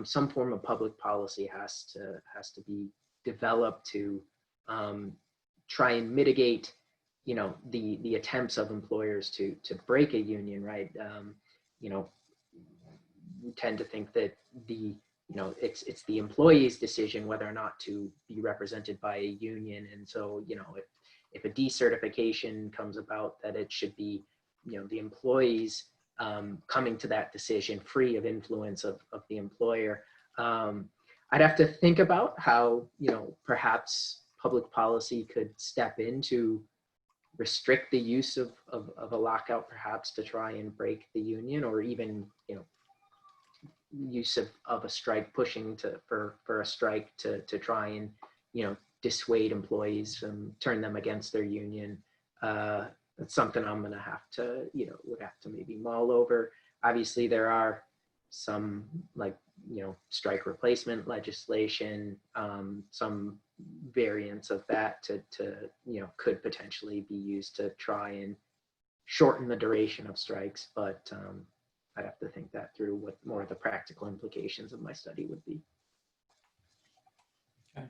some form of public policy has to be developed to try and mitigate, the attempts of employers to break a union, right? We tend to think that it's the employee's decision whether or not to be represented by a union. And so, if a decertification comes about, that it should be, the employees coming to that decision free of influence of the employer. I'd have to think about how, perhaps public policy could step in to restrict the use of a lockout, perhaps to try and break the union, or even, use of a strike, pushing for a strike to try and, dissuade employees and turn them against their union. That's something I'm going to have to, would have to maybe mull over. Obviously, there are some, like, strike replacement legislation, some variants of that to could potentially be used to try and shorten the duration of strikes, but I'd have to think that through, what more of the practical implications of my study would be. Okay.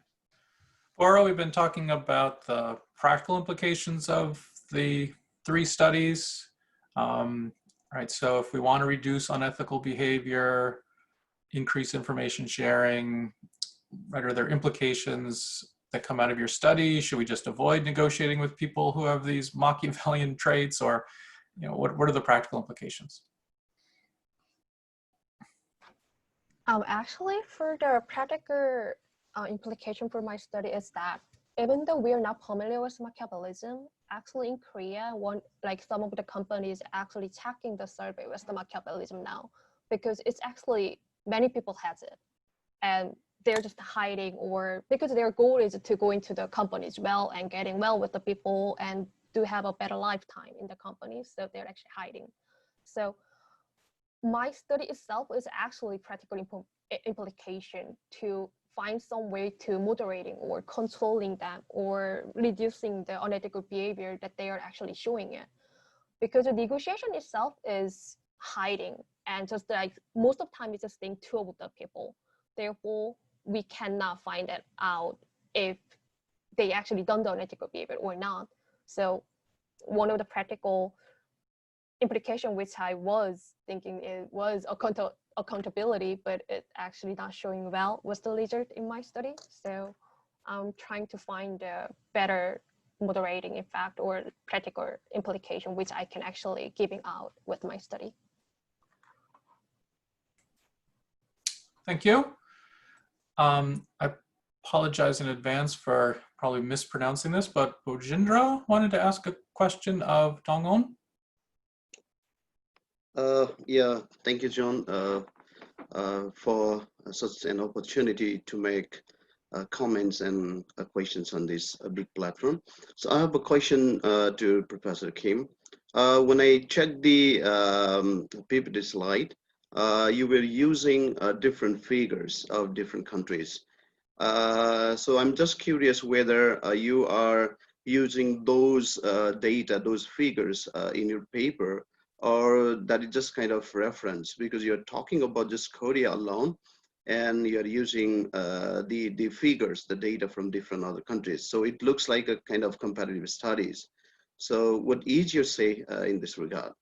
Bora, we've been talking about the practical implications of the 3 studies. Right, so if we want to reduce unethical behavior, increase information sharing, right, are there implications that come out of your study? Should we just avoid negotiating with people who have these Machiavellian traits, or what are the practical implications? Actually, for the practical implication for my study is that even though we are not familiar with Machiavellianism, actually in Korea, some of the companies actually checking the survey with the Machiavellianism now, because it's actually, many people has it, and they're just hiding, or because their goal is to go into the companies well and getting well with the people and to have a better lifetime in the company, so they're actually hiding. So my study itself is actually practical implication to find some way to moderating or controlling them or reducing the unethical behavior that they are actually showing it. Because the negotiation itself is hiding, and just like most of the time it's just staying two of the people. Therefore, we cannot find it out if they actually done the unethical behavior or not. So one of the practical implication which I was thinking it was accountability, but it actually not showing well was the result in my study. So I'm trying to find a better moderating effect or practical implication which I can actually giving out with my study. Thank you. I apologize in advance for probably mispronouncing this, but Bojindra wanted to ask a question of Dong-on. Yeah, thank you, John, for such an opportunity to make comments and questions on this big platform. So I have a question to Professor Kim. When I checked the PPT slide, you were using different figures of different countries. So I'm just curious whether you are using those data, those figures in your paper, or that is just kind of reference, because you're talking about just Korea alone and you're using the figures, the data from different other countries. So it looks like a kind of comparative studies. So what is your say in this regard?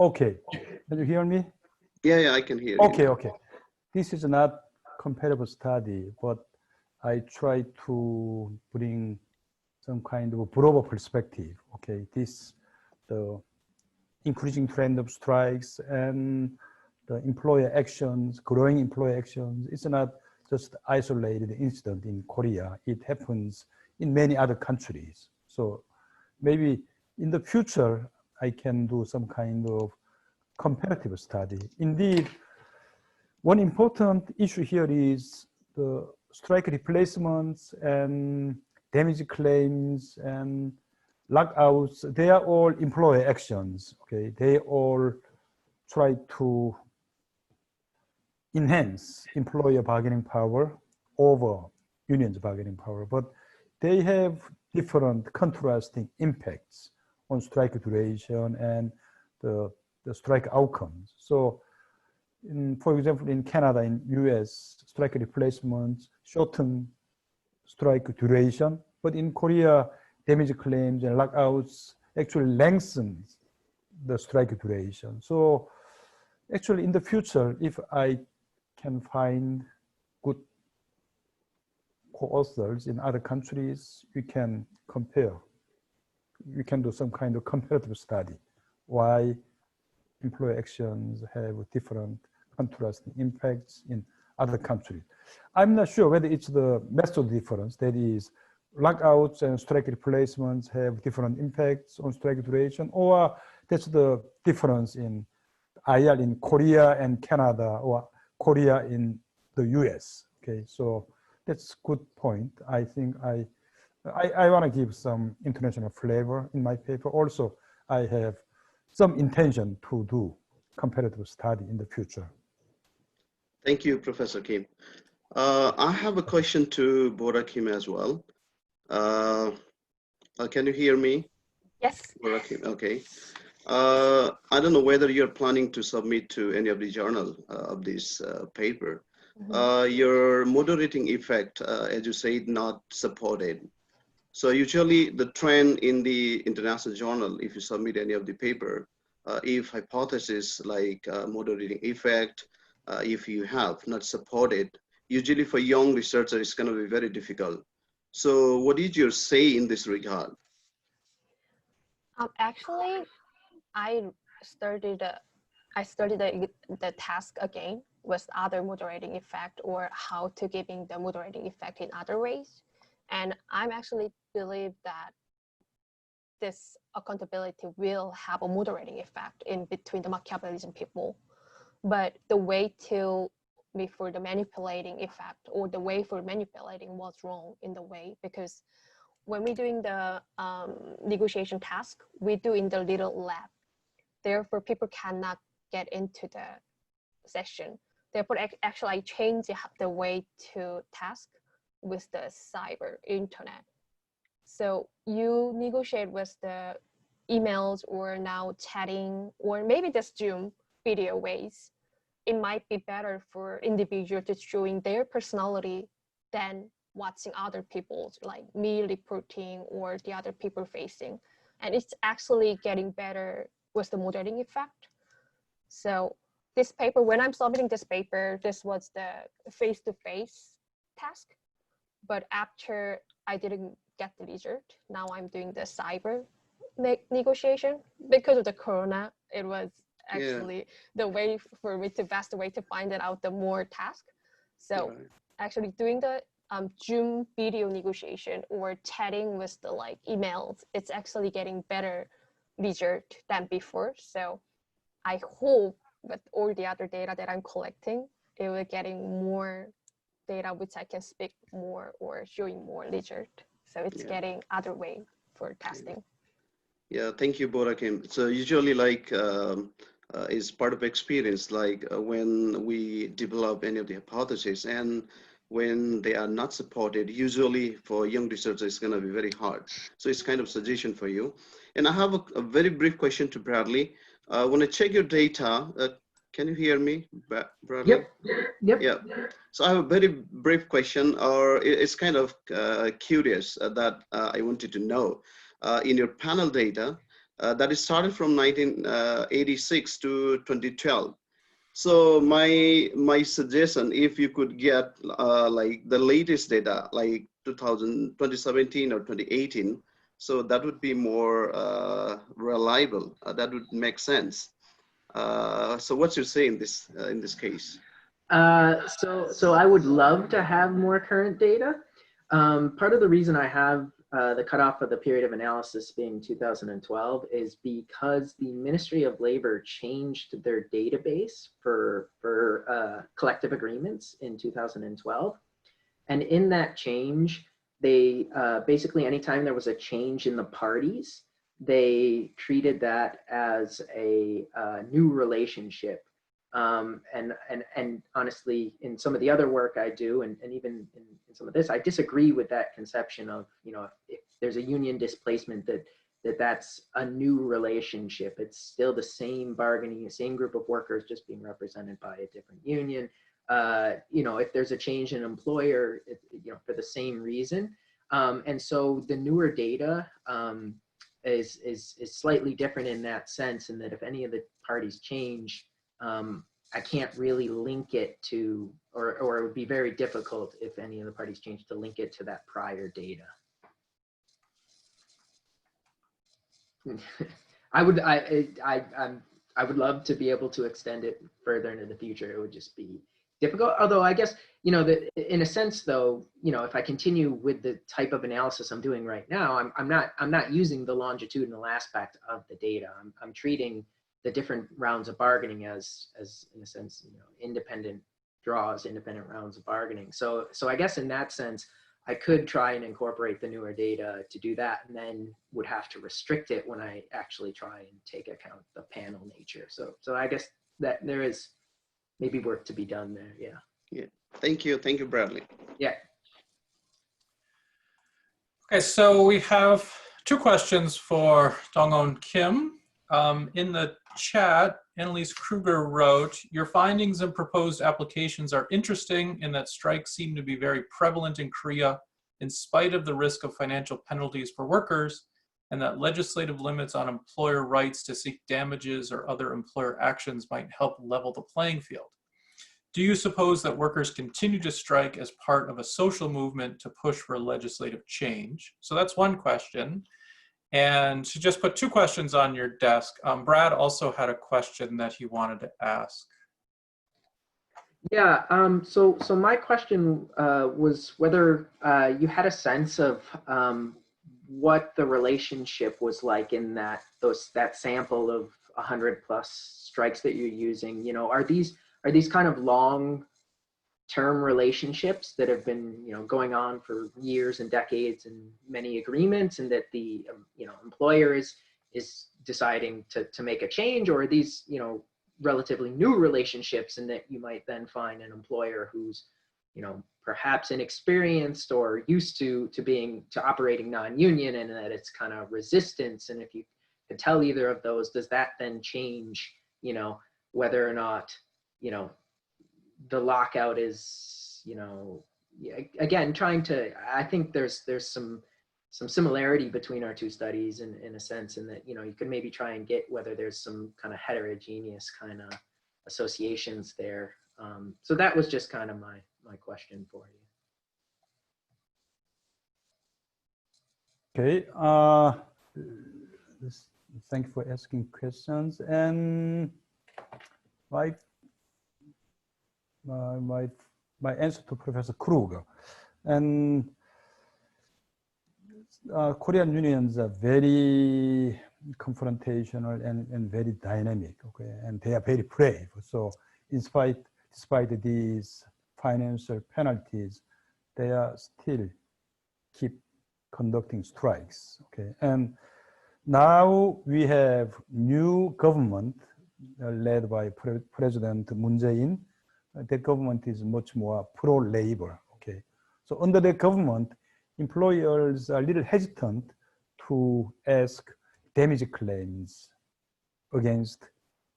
Okay, can you hear me? Yeah, I can hear you. Okay. This is not comparable study, but I try to bring some kind of broader perspective. Okay, the increasing trend of strikes and the employer actions, growing employer actions, it's not just isolated incident in Korea. It happens in many other countries. So maybe in the future, I can do some kind of comparative study. Indeed, one important issue here is the strike replacements and damage claims and lockouts. They are all employer actions, okay? They all try to enhance employer bargaining power over unions bargaining power, but they have different contrasting impacts on strike duration and the strike outcomes. So for example, in Canada, in US, strike replacements shorten strike duration, but in Korea, damage claims and lockouts actually lengthen the strike duration. So actually in the future, if I can find good co-authors in other countries, we can compare. We can do some kind of comparative study why employer actions have different contrasting impacts in other countries. I'm not sure whether it's the method difference, that is, lockouts and strike replacements have different impacts on strike duration, or that's the difference in IR in Korea and Canada, or Korea in the US. Okay, so that's a good point. I think I want to give some international flavor in my paper. Also, I have some intention to do comparative study in the future. Thank you, Professor Kim. I have a question to Bora Kim as well. Can you hear me? Yes. Bora Kim, okay. I don't know whether you're planning to submit to any of the journal of this paper. Your moderating effect, as you said, not supported. So usually the trend in the international journal, if you submit any of the paper, if hypothesis like moderating effect, if you have not supported, usually for young researchers, it's going to be very difficult. So what did you say in this regard? Actually, I started the task again with other moderating effect, or how to giving the moderating effect in other ways. And I'm actually believe that this accountability will have a moderating effect in between the Machiavellianism people. But the way to for the manipulating effect, or the way for manipulating was wrong in the way, because when we're doing the negotiation task, we do in the little lab. Therefore, people cannot get into the session. Therefore, actually, I changed the way to task with the cyber internet. So you negotiate with the emails, or now chatting, or maybe just Zoom video ways. It might be better for individuals to showing their personality than watching other people's, like me reporting or the other people facing. And it's actually getting better with the moderating effect. So this paper, when I'm submitting this paper, this was the face-to-face task. But after I didn't get the result, now I'm doing the cyber negotiation. Because of the corona, it was actually the way for me, the best way to find it out, the more task. So actually doing the Zoom video negotiation or chatting with the like emails, it's actually getting better result than before. So I hope with all the other data that I'm collecting, it will getting more data which I can speak more or showing more result. So it's getting other way for testing. Yeah, thank you, Bora Kim. So usually like is part of experience, like when we develop any of the hypotheses and when they are not supported, usually for young researchers, it's going to be very hard. So it's kind of suggestion for you. And I have a very brief question to Bradley. When I check your data, can you hear me, Bradley? Yep. Yeah. So I have a very brief question, or it's kind of curious that I wanted to know. In your panel data, that is started from 1986 to 2012. So my suggestion, if you could get like the latest data, like 2017 or 2018, so that would be more reliable. That would make sense. So what's your say in this case? So I would love to have more current data. Part of the reason I have the cutoff of the period of analysis being 2012 is because the Ministry of Labor changed their database for collective agreements in 2012. And in that change, they basically, anytime there was a change in the parties, they treated that as a new relationship. And honestly, in some of the other work I do, and even in some of this, I disagree with that conception of, you know, if there's a union displacement, that's a new relationship. It's still the same bargaining, the same group of workers just being represented by a different union. You know, if there's a change in employer, you know, for the same reason. And so the newer data is slightly different in that sense, in that if any of the parties change, I can't really link it to, or it would be very difficult if any of the parties change to link it to that prior data. I would love to be able to extend it further into the future. It would just be difficult. Although I guess, you know, that in a sense though, you know, if I continue with the type of analysis I'm doing right now, I'm not using the longitudinal aspect of the data. I'm treating the different rounds of bargaining as in a sense, you know, independent draws, independent rounds of bargaining. So I guess in that sense, I could try and incorporate the newer data to do that, and then would have to restrict it when I actually try and take account the panel nature. So I guess that there is maybe work to be done there. Yeah. Yeah. Thank you, Bradley. Yeah. Okay, so we have two questions for Dong-Eun Kim. In the chat, Annalise Kruger wrote, your findings and proposed applications are interesting in that strikes seem to be very prevalent in Korea in spite of the risk of financial penalties for workers, and that legislative limits on employer rights to seek damages or other employer actions might help level the playing field. Do you suppose that workers continue to strike as part of a social movement to push for legislative change? So that's one question. And to just put two questions on your desk, Brad also had a question that he wanted to ask. Yeah, so my question was whether you had a sense of what the relationship was like in that sample of 100+ strikes that you're using. You know, are these kind of long-term relationships that have been, you know, going on for years and decades and many agreements, and that the you know, employer is deciding to make a change, or are these, you know, relatively new relationships, and that you might then find an employer who's, you know, perhaps inexperienced or used to operating non-union, and that it's kind of resistance? And if you could tell either of those, does that then change, you know, whether or not, you know, the lockout is, you know, again, I think there's some similarity between our two studies in a sense, in that, you know, you could maybe try and get whether there's some kind of heterogeneous kind of associations there. So that was just kind of my question for you. Okay. Thank you for asking questions. And my answer to Professor Kruger. And Korean unions are very confrontational and very dynamic, okay, and they are very brave. So despite these financial penalties, they are still keep conducting strikes, okay. And now we have new government led by President Moon Jae-in. That government is much more pro-labor, okay. So under the government, employers are a little hesitant to ask damage claims against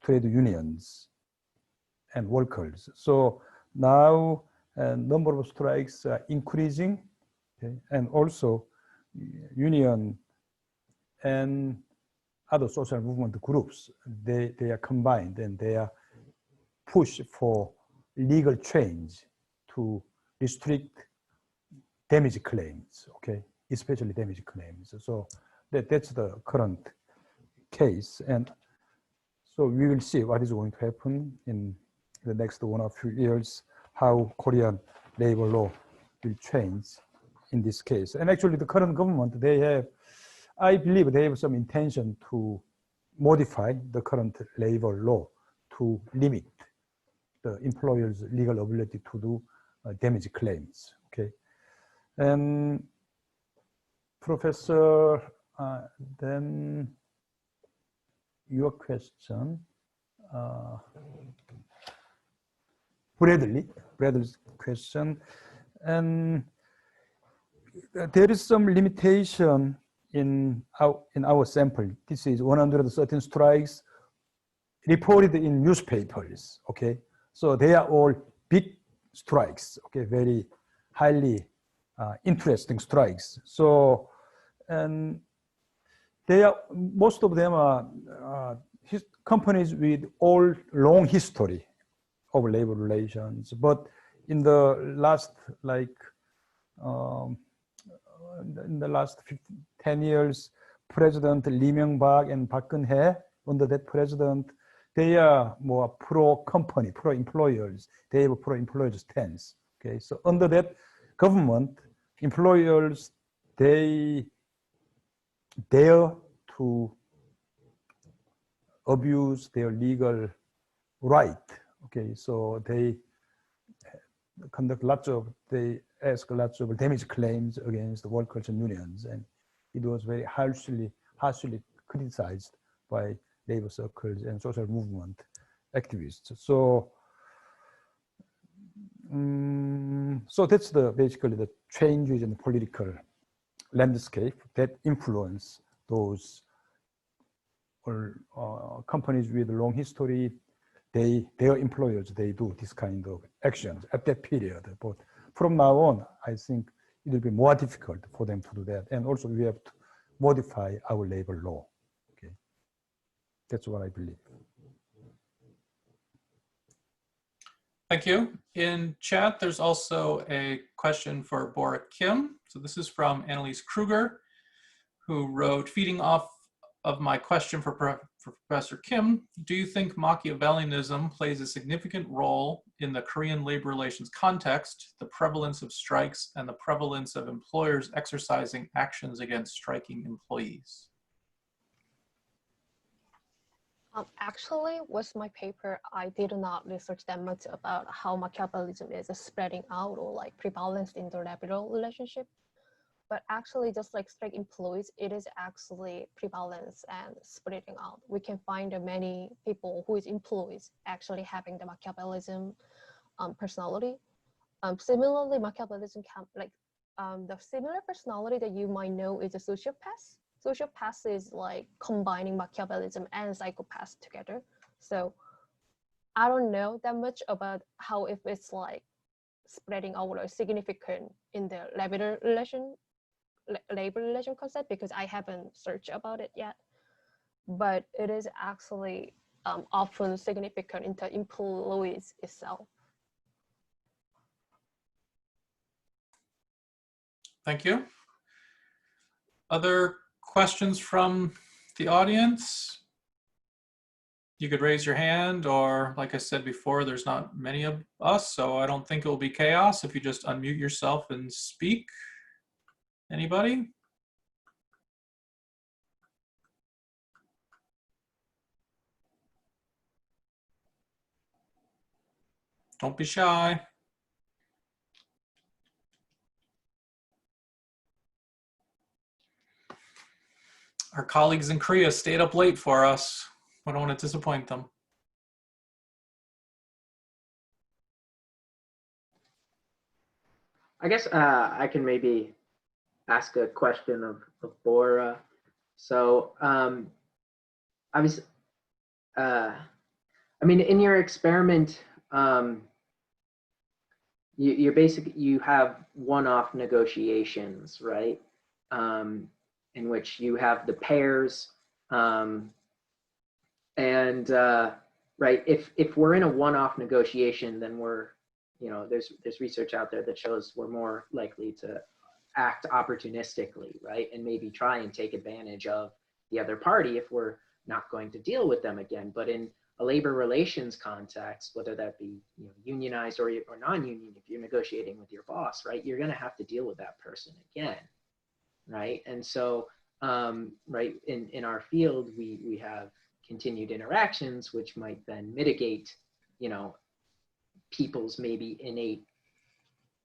trade unions and workers. So now a number of strikes are increasing, okay? And also union and other social movement groups, they are combined, and they are push for legal change to restrict damage claims, okay, especially damage claims. So that's the current case. And So we will see what is going to happen in the next 1 or 2 years, how Korean labor law will change in this case. And actually the current government, they have, I believe they have some intention to modify the current labor law to limit the employer's legal ability to do damage claims, okay? And Professor, then your question, Bradley's question, and there is some limitation in our sample. This is 113 strikes reported in newspapers, okay? So they are all big strikes, okay? Very highly interesting strikes. So, and they are, most of them are companies with all long history of labor relations. But in the last, like, in the last 10 years, President Lee Myung-bak and Park Geun-hye, under that president, they are more pro-company, pro-employers. They have a pro-employers stance. Okay, so under that government, employers, they dare to abuse their legal right. Okay, so they conduct they ask lots of damage claims against the workers and unions, and it was very harshly criticized by labor circles and social movement activists. So, so that's basically the changes in the political landscape that influence those companies with a long history. Their employers, they do this kind of actions at that period. But from now on, I think it will be more difficult for them to do that. And also we have to modify our labor law. Okay, that's what I believe. Thank you. In chat, there's also a question for Bora Kim. So this is from Annalise Kruger, who wrote, feeding off of my question for Professor Kim, do you think Machiavellianism plays a significant role in the Korean labor relations context, the prevalence of strikes, and the prevalence of employers exercising actions against striking employees? Actually, with my paper, I did not research that much about how Machiavellianism is spreading out or like prevalence in the labor relationship. But actually, just like strike employees, it is actually prevalence and spreading out. We can find many people who is employees actually having the Machiavellianism personality. Similarly, Machiavellianism can the similar personality that you might know is a sociopath. Sociopath is like combining Machiavellianism and psychopath together. So I don't know that much about how if it's like spreading out or significant in the labor relation concept, because I haven't searched about it yet, but it is actually often significant in the employees itself. Thank you. Other questions from the audience? You could raise your hand, or like I said before, there's not many of us, so I don't think it will be chaos if you just unmute yourself and speak. Anybody? Don't be shy. Our colleagues in Korea stayed up late for us. I don't want to disappoint them. I guess I can maybe ask a question of Bora. So I mean, in your experiment, you have one-off negotiations, right? In which you have the pairs, right? If we're in a one-off negotiation, then we're, there's research out there that shows we're more likely to act opportunistically, right? And maybe try and take advantage of the other party if we're not going to deal with them again. But in a labor relations context, whether that be unionized or non-union, if you're negotiating with your boss, right, you're going to have to deal with that person again, right? And so, right, in our field, we have continued interactions, which might then mitigate, people's maybe innate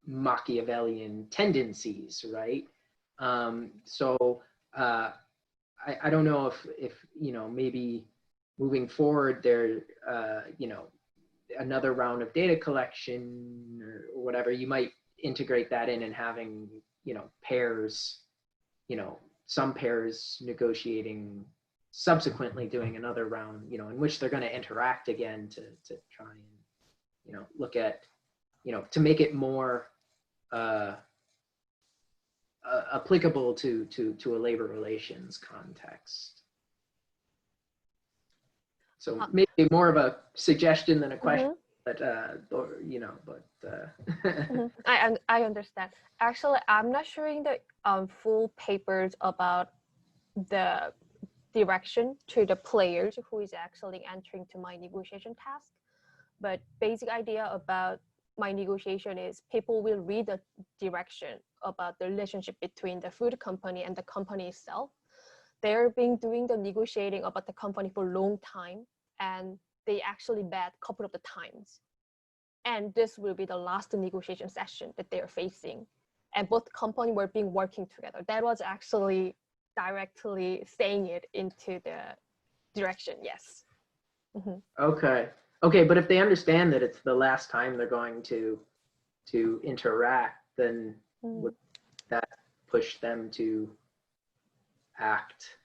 Machiavellian tendencies, right? So I don't know if maybe moving forward there, another round of data collection or whatever, you might integrate that in and having, pairs, some pairs negotiating, subsequently doing another round, in which they're going to interact again to try and, look at, to make it more applicable to a labor relations context. So maybe more of a suggestion than a question, but I understand. Actually, I'm not showing the full papers about the direction to the players who is actually entering to my negotiation task. But basic idea about my negotiation is people will read the direction about the relationship between the food company and the company itself. They're been doing the negotiating about the company for a long time, and they actually bet a couple of the times. And this will be the last negotiation session that they're facing. And both companies were being working together. That was actually directly saying it into the direction, yes. Okay, but if they understand that it's the last time they're going to interact, then would that push them to act?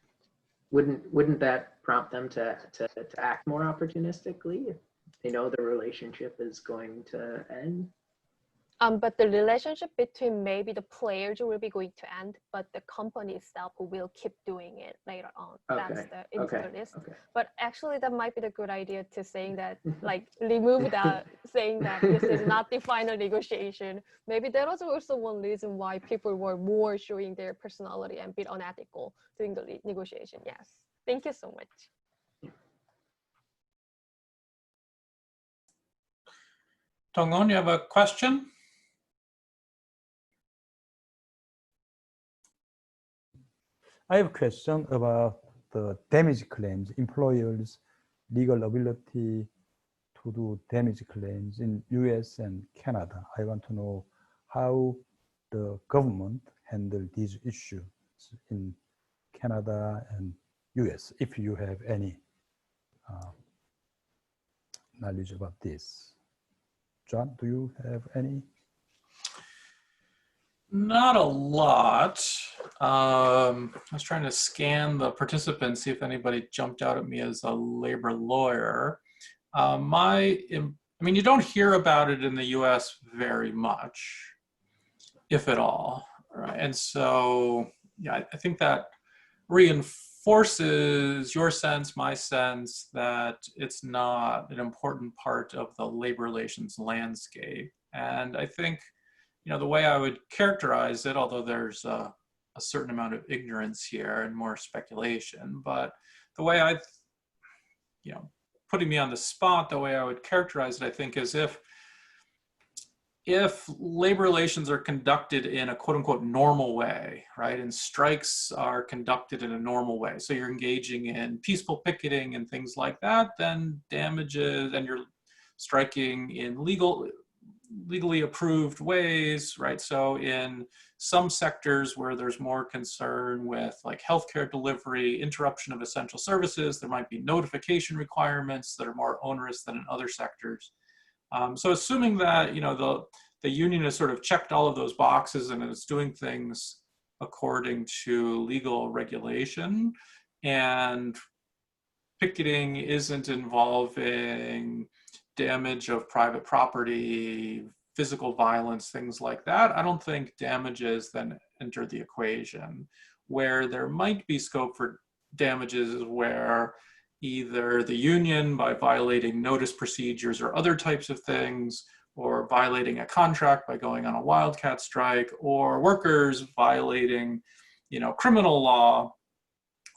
Wouldn't that prompt them to act more opportunistically if they know the relationship is going to end? But the relationship between maybe the players will be going to end, but the company itself will keep doing it later on. Okay. That's the into the list. Okay. But actually, that might be the good idea to saying that, like, remove that, saying that this is not the final negotiation. Maybe that was also one reason why people were more showing their personality and bit unethical during the negotiation. Yes. Thank you so much. Dong-won, you have a question? I have a question about the damage claims, employers' legal ability to do damage claims in US and Canada. I want to know how the government handle these issues in Canada and US, if you have any knowledge about this. John, do you have any? Not a lot. I was trying to scan the participants, see if anybody jumped out at me as a labor lawyer. I mean, you don't hear about it in the US very much, if at all, right? And so, yeah, I think that reinforces your sense, my sense, that it's not an important part of the labor relations landscape. And I think, the way I would characterize it, although there's a certain amount of ignorance here and more speculation, but the way putting me on the spot, the way I would characterize it, I think, is if labor relations are conducted in a quote unquote normal way, right? And strikes are conducted in a normal way. So you're engaging in peaceful picketing and things like that, then damages, and you're striking in legally approved ways, right? So in some sectors where there's more concern with like healthcare delivery, interruption of essential services, there might be notification requirements that are more onerous than in other sectors. So assuming that, the union has sort of checked all of those boxes and is doing things according to legal regulation, and picketing isn't involving damage of private property, physical violence, things like that, I don't think damages then enter the equation. Where there might be scope for damages is where either the union, by violating notice procedures or other types of things, or violating a contract by going on a wildcat strike, or workers violating, criminal law,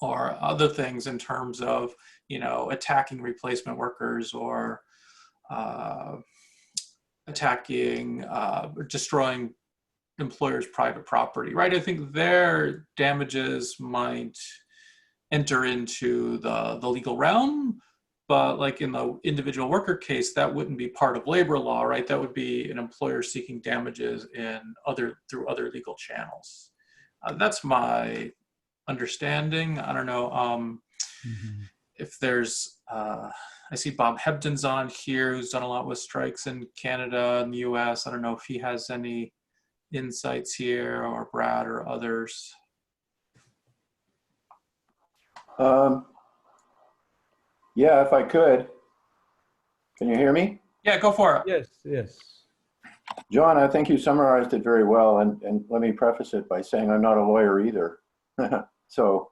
or other things in terms of, you know, attacking replacement workers or attacking or destroying employers' private property, right? I think their damages might enter into the legal realm, but like in the individual worker case, that wouldn't be part of labor law, right? That would be an employer seeking damages through other legal channels. That's my understanding. I don't know if there's, I see Bob Hebden's on here, who's done a lot with strikes in Canada and the US. I don't know if he has any insights here, or Brad or others. Yeah, if I could. Can you hear me? Yeah, go for it. Yes, yes. John, I think you summarized it very well, and let me preface it by saying I'm not a lawyer either. So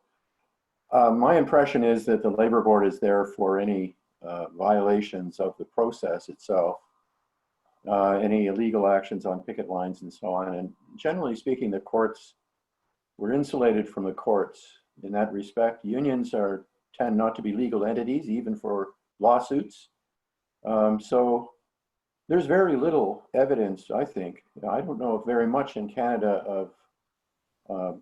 my impression is that the labor board is there for any violations of the process itself, any illegal actions on picket lines and so on. And generally speaking, the courts, we're insulated from the courts in that respect. Unions tend not to be legal entities, even for lawsuits. So there's very little evidence, I think. I don't know if very much in Canada of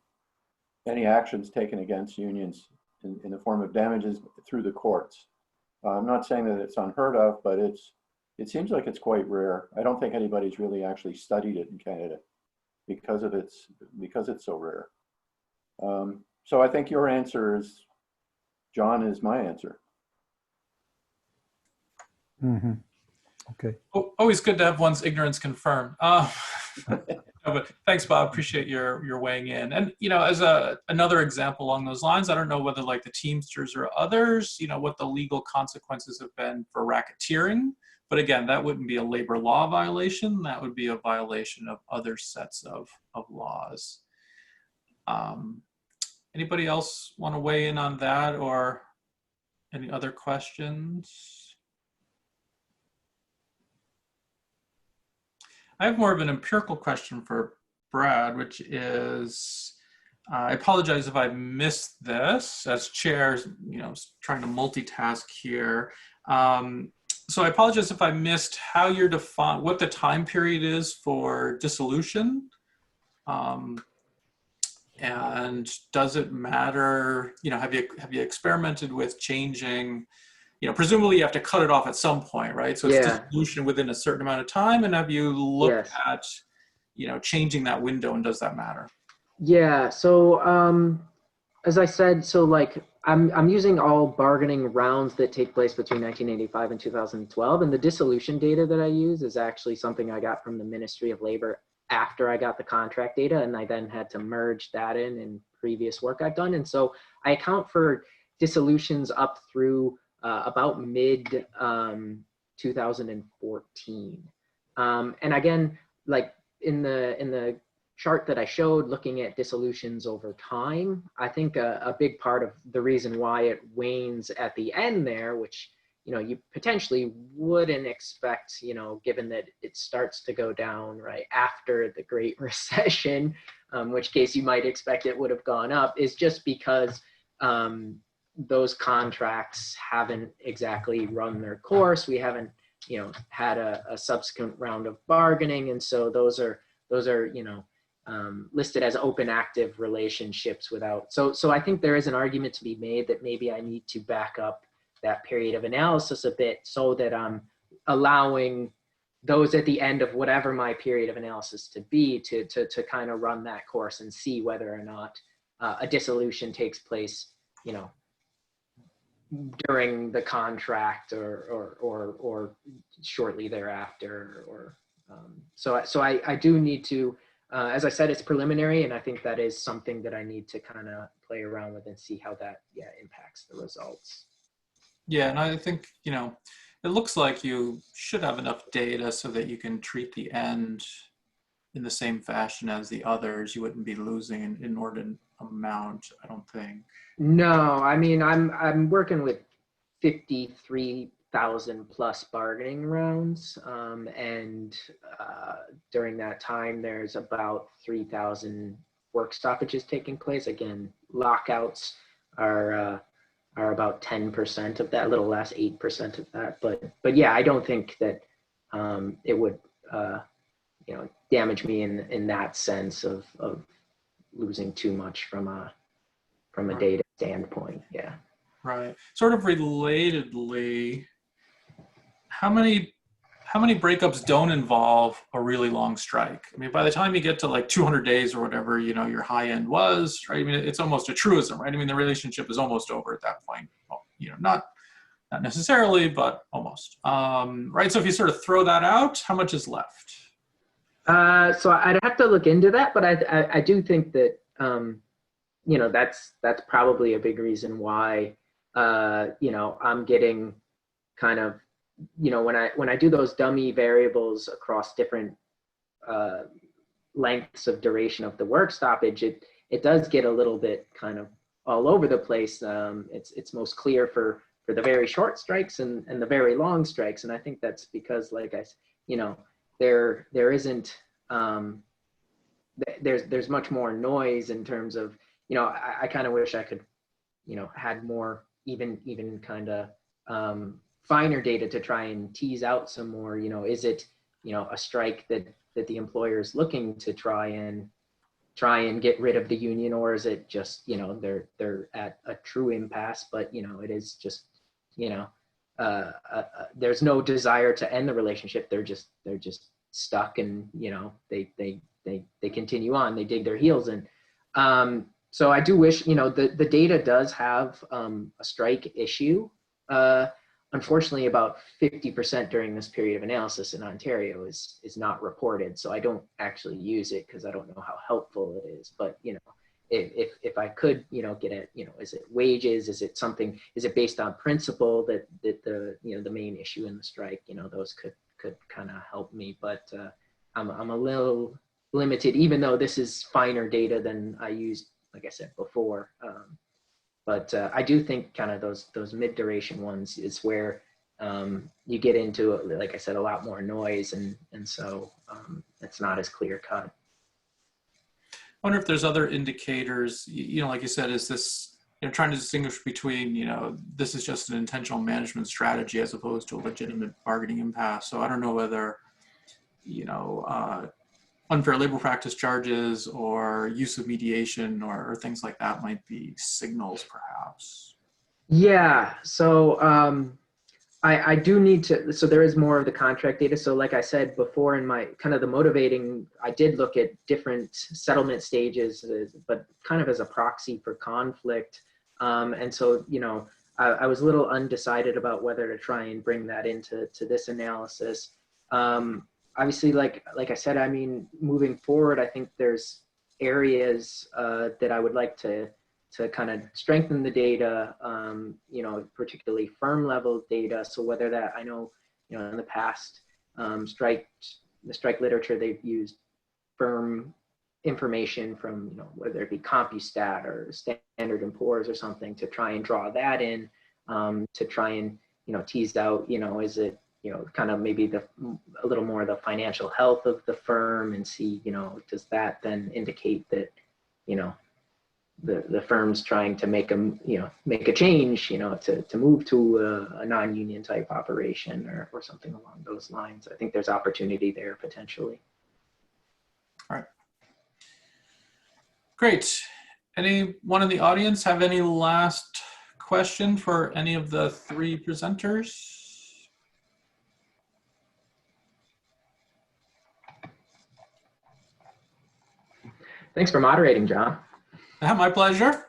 any actions taken against unions in the form of damages through the courts. I'm not saying that it's unheard of, but it seems like it's quite rare. I don't think anybody's really actually studied it in Canada because it's so rare. So I think your answer is, John, is my answer. Mm-hmm. Okay. Always good to have one's ignorance confirmed. But thanks, Bob. Appreciate your weighing in. And, you know, as another example along those lines, I don't know whether like the Teamsters or others, you know, what the legal consequences have been for racketeering. But again, that wouldn't be a labor law violation. That would be a violation of other sets of laws. Anybody else want to weigh in on that, or any other questions? I have more of an empirical question for Brad, which is, I apologize if I missed this as chair, you know, trying to multitask here. So I apologize if I missed how you're what the time period is for dissolution. And does it matter, you know, have you experimented with changing, you know, presumably you have to cut it off at some point, right? So it's dissolution within a certain amount of time. And have you looked at, you know, changing that window, and does that matter? Yeah. So as I said, so like I'm using all bargaining rounds that take place between 1985 and 2012, and the dissolution data that I use is actually something I got from the Ministry of Labor after I got the contract data, and I then had to merge that in previous work I've done. And so I account for dissolutions up through about mid 2014. And again, like in the chart that I showed, looking at dissolutions over time, I think a big part of the reason why it wanes at the end there, which, you know, you potentially wouldn't expect, you know, given that it starts to go down right after the Great Recession, which case you might expect it would have gone up, is just because those contracts haven't exactly run their course. We haven't, you know, had a subsequent round of bargaining, and so those are you know, listed as open active relationships without. So I think there is an argument to be made that maybe I need to back up that period of analysis a bit so that I'm allowing those at the end of whatever my period of analysis to be to kind of run that course and see whether or not a dissolution takes place, you know, during the contract or shortly thereafter, or so I do need to, as I said, it's preliminary, and I think that is something that I need to kind of play around with and see how that impacts the results. Yeah, and I think, you know, it looks like you should have enough data so that you can treat the end in the same fashion as the others. You wouldn't be losing an inordinate amount, I don't think. No, I mean, I'm working with 53,000 plus bargaining rounds, and during that time, there's about 3,000 work stoppages taking place. Again, lockouts are about 10% of that, a little less, 8% of that. But yeah, I don't think that it would damage me in that sense of losing too much from a data standpoint. Yeah. Right. Sort of relatedly, how many breakups don't involve a really long strike? I mean, by the time you get to like 200 days or whatever, your high end was, right? I mean, it's almost a truism, right? I mean, the relationship is almost over at that point. Well, not necessarily, but almost. Right. So if you sort of throw that out, how much is left? So I'd have to look into that, but I do think that that's probably a big reason why I'm getting kind of when I do those dummy variables across different lengths of duration of the work stoppage, it does get a little bit kind of all over the place. It's most clear for the very short strikes and the very long strikes, and I think that's because, like there isn't there's much more noise in terms of I kind of wish I could had more even kind of finer data to try and tease out some more. Is it a strike that the employer is looking to try and get rid of the union, or is it just they're at a true impasse, but it is just there's no desire to end the relationship. They're just stuck, and they continue on. They dig their heels in. So I do wish the data does have a strike issue. Unfortunately, about 50% during this period of analysis in Ontario is not reported. So I don't actually use it because I don't know how helpful it is. But if I could get at is it wages? Is it something? Is it based on principle that the main issue in the strike? Those could kind of help me. But I'm a little limited, even though this is finer data than I used, like I said before. But I do think kind of those mid-duration ones is where you get into, like I said, a lot more noise, and so it's not as clear cut. I wonder if there's other indicators, like you said, is this, trying to distinguish between, this is just an intentional management strategy as opposed to a legitimate bargaining impasse. So I don't know whether, unfair labor practice charges or use of mediation or things like that might be signals, perhaps. Yeah, so I do need to, so there is more of the contract data. So like I said before, in my kind of the motivating, I did look at different settlement stages, but kind of as a proxy for conflict. And so, I was a little undecided about whether to try and bring that into this analysis. Obviously, like I said, I mean, moving forward, I think there's areas that I would like to kind of strengthen the data, particularly firm level data. So whether that, I know, in the past, the strike literature, they've used firm information from, whether it be CompuStat or Standard & Poor's or something, to try and draw that in, to try and, tease out, is it, kind of maybe a little more the financial health of the firm, and see, does that then indicate that, the firm's trying to make a change, to move to a non-union type operation or something along those lines. I think there's opportunity there potentially. All right. Great. Anyone in the audience have any last question for any of the three presenters? Thanks for moderating, John. Yeah, my pleasure.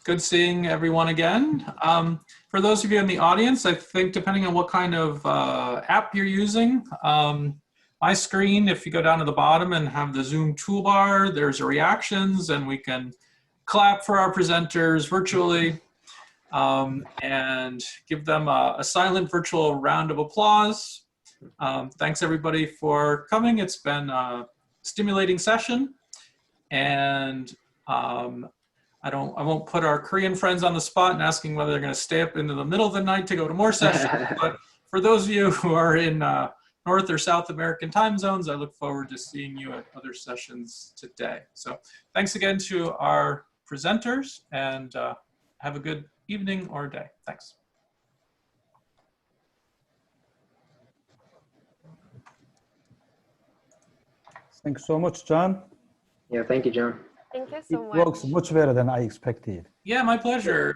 Good seeing everyone again. For those of you in the audience, I think depending on what kind of app you're using, my screen, if you go down to the bottom and have the Zoom toolbar, there's a reactions, and we can clap for our presenters virtually and give them a silent virtual round of applause. Thanks everybody for coming. It's been a stimulating session, and I won't put our Korean friends on the spot and asking whether they're going to stay up into the middle of the night to go to more sessions. But for those of you who are in North or South American time zones, I look forward to seeing you at other sessions today. So thanks again to our presenters, and have a good evening or day. Thanks. Thanks so much, John. Yeah, thank you, John. Thank you It so much. works much better than I expected. Yeah, my pleasure.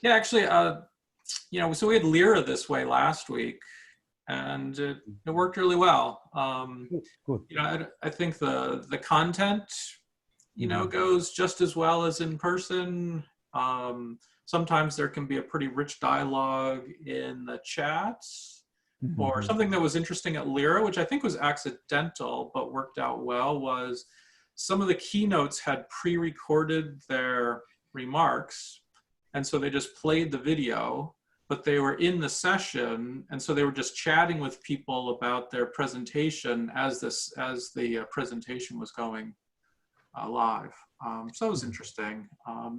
Yeah, actually, you know, so we had ILERA this way last week, and it worked really well. Good. You know, I think the content, you know, goes just as well as in person. Sometimes there can be a pretty rich dialogue in the chats. Or something that was interesting at ILERA, which I think was accidental but worked out well, was some of the keynotes had pre-recorded their remarks, and so they just played the video, but they were in the session, and so they were just chatting with people about their presentation as the presentation was going live. So it was interesting.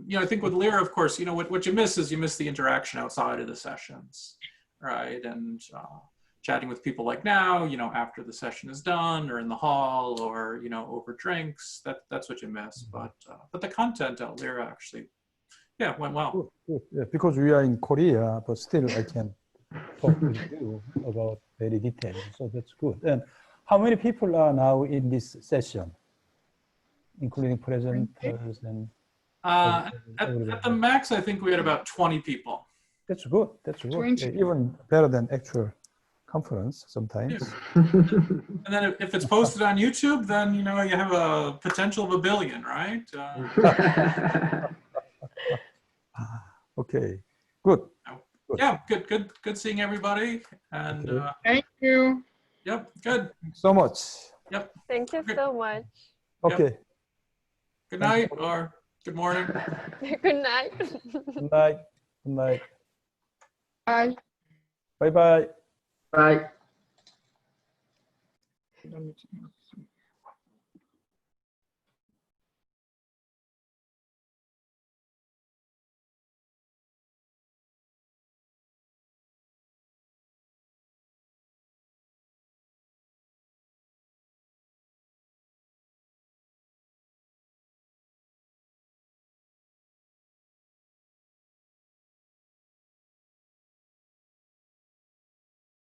You know, I think with ILERA, of course, you know, what you miss is you miss the interaction outside of the sessions, right? And chatting with people like now, you know, after the session is done, or in the hall, or, you know, over drinks, that's what you miss. But the content at ILERA actually, yeah, went well. Good, good. Yeah, because we are in Korea, but still I can talk with you about very detailed. So that's good. And how many people are now in this session, including presenters and At the max, I think we had about 20 people. That's good. That's good. Yeah, even better than actual conference sometimes. And then if it's posted on YouTube, then, you know, you have a potential of 1 billion, right? Okay, good. Yeah, good seeing everybody. And Okay. Thank you. yep, good. Thanks so much. Yep. Thank you so much. Okay. Good night or good morning. Good night. Good night. Good night. Bye. Bye bye. Bye. Bye.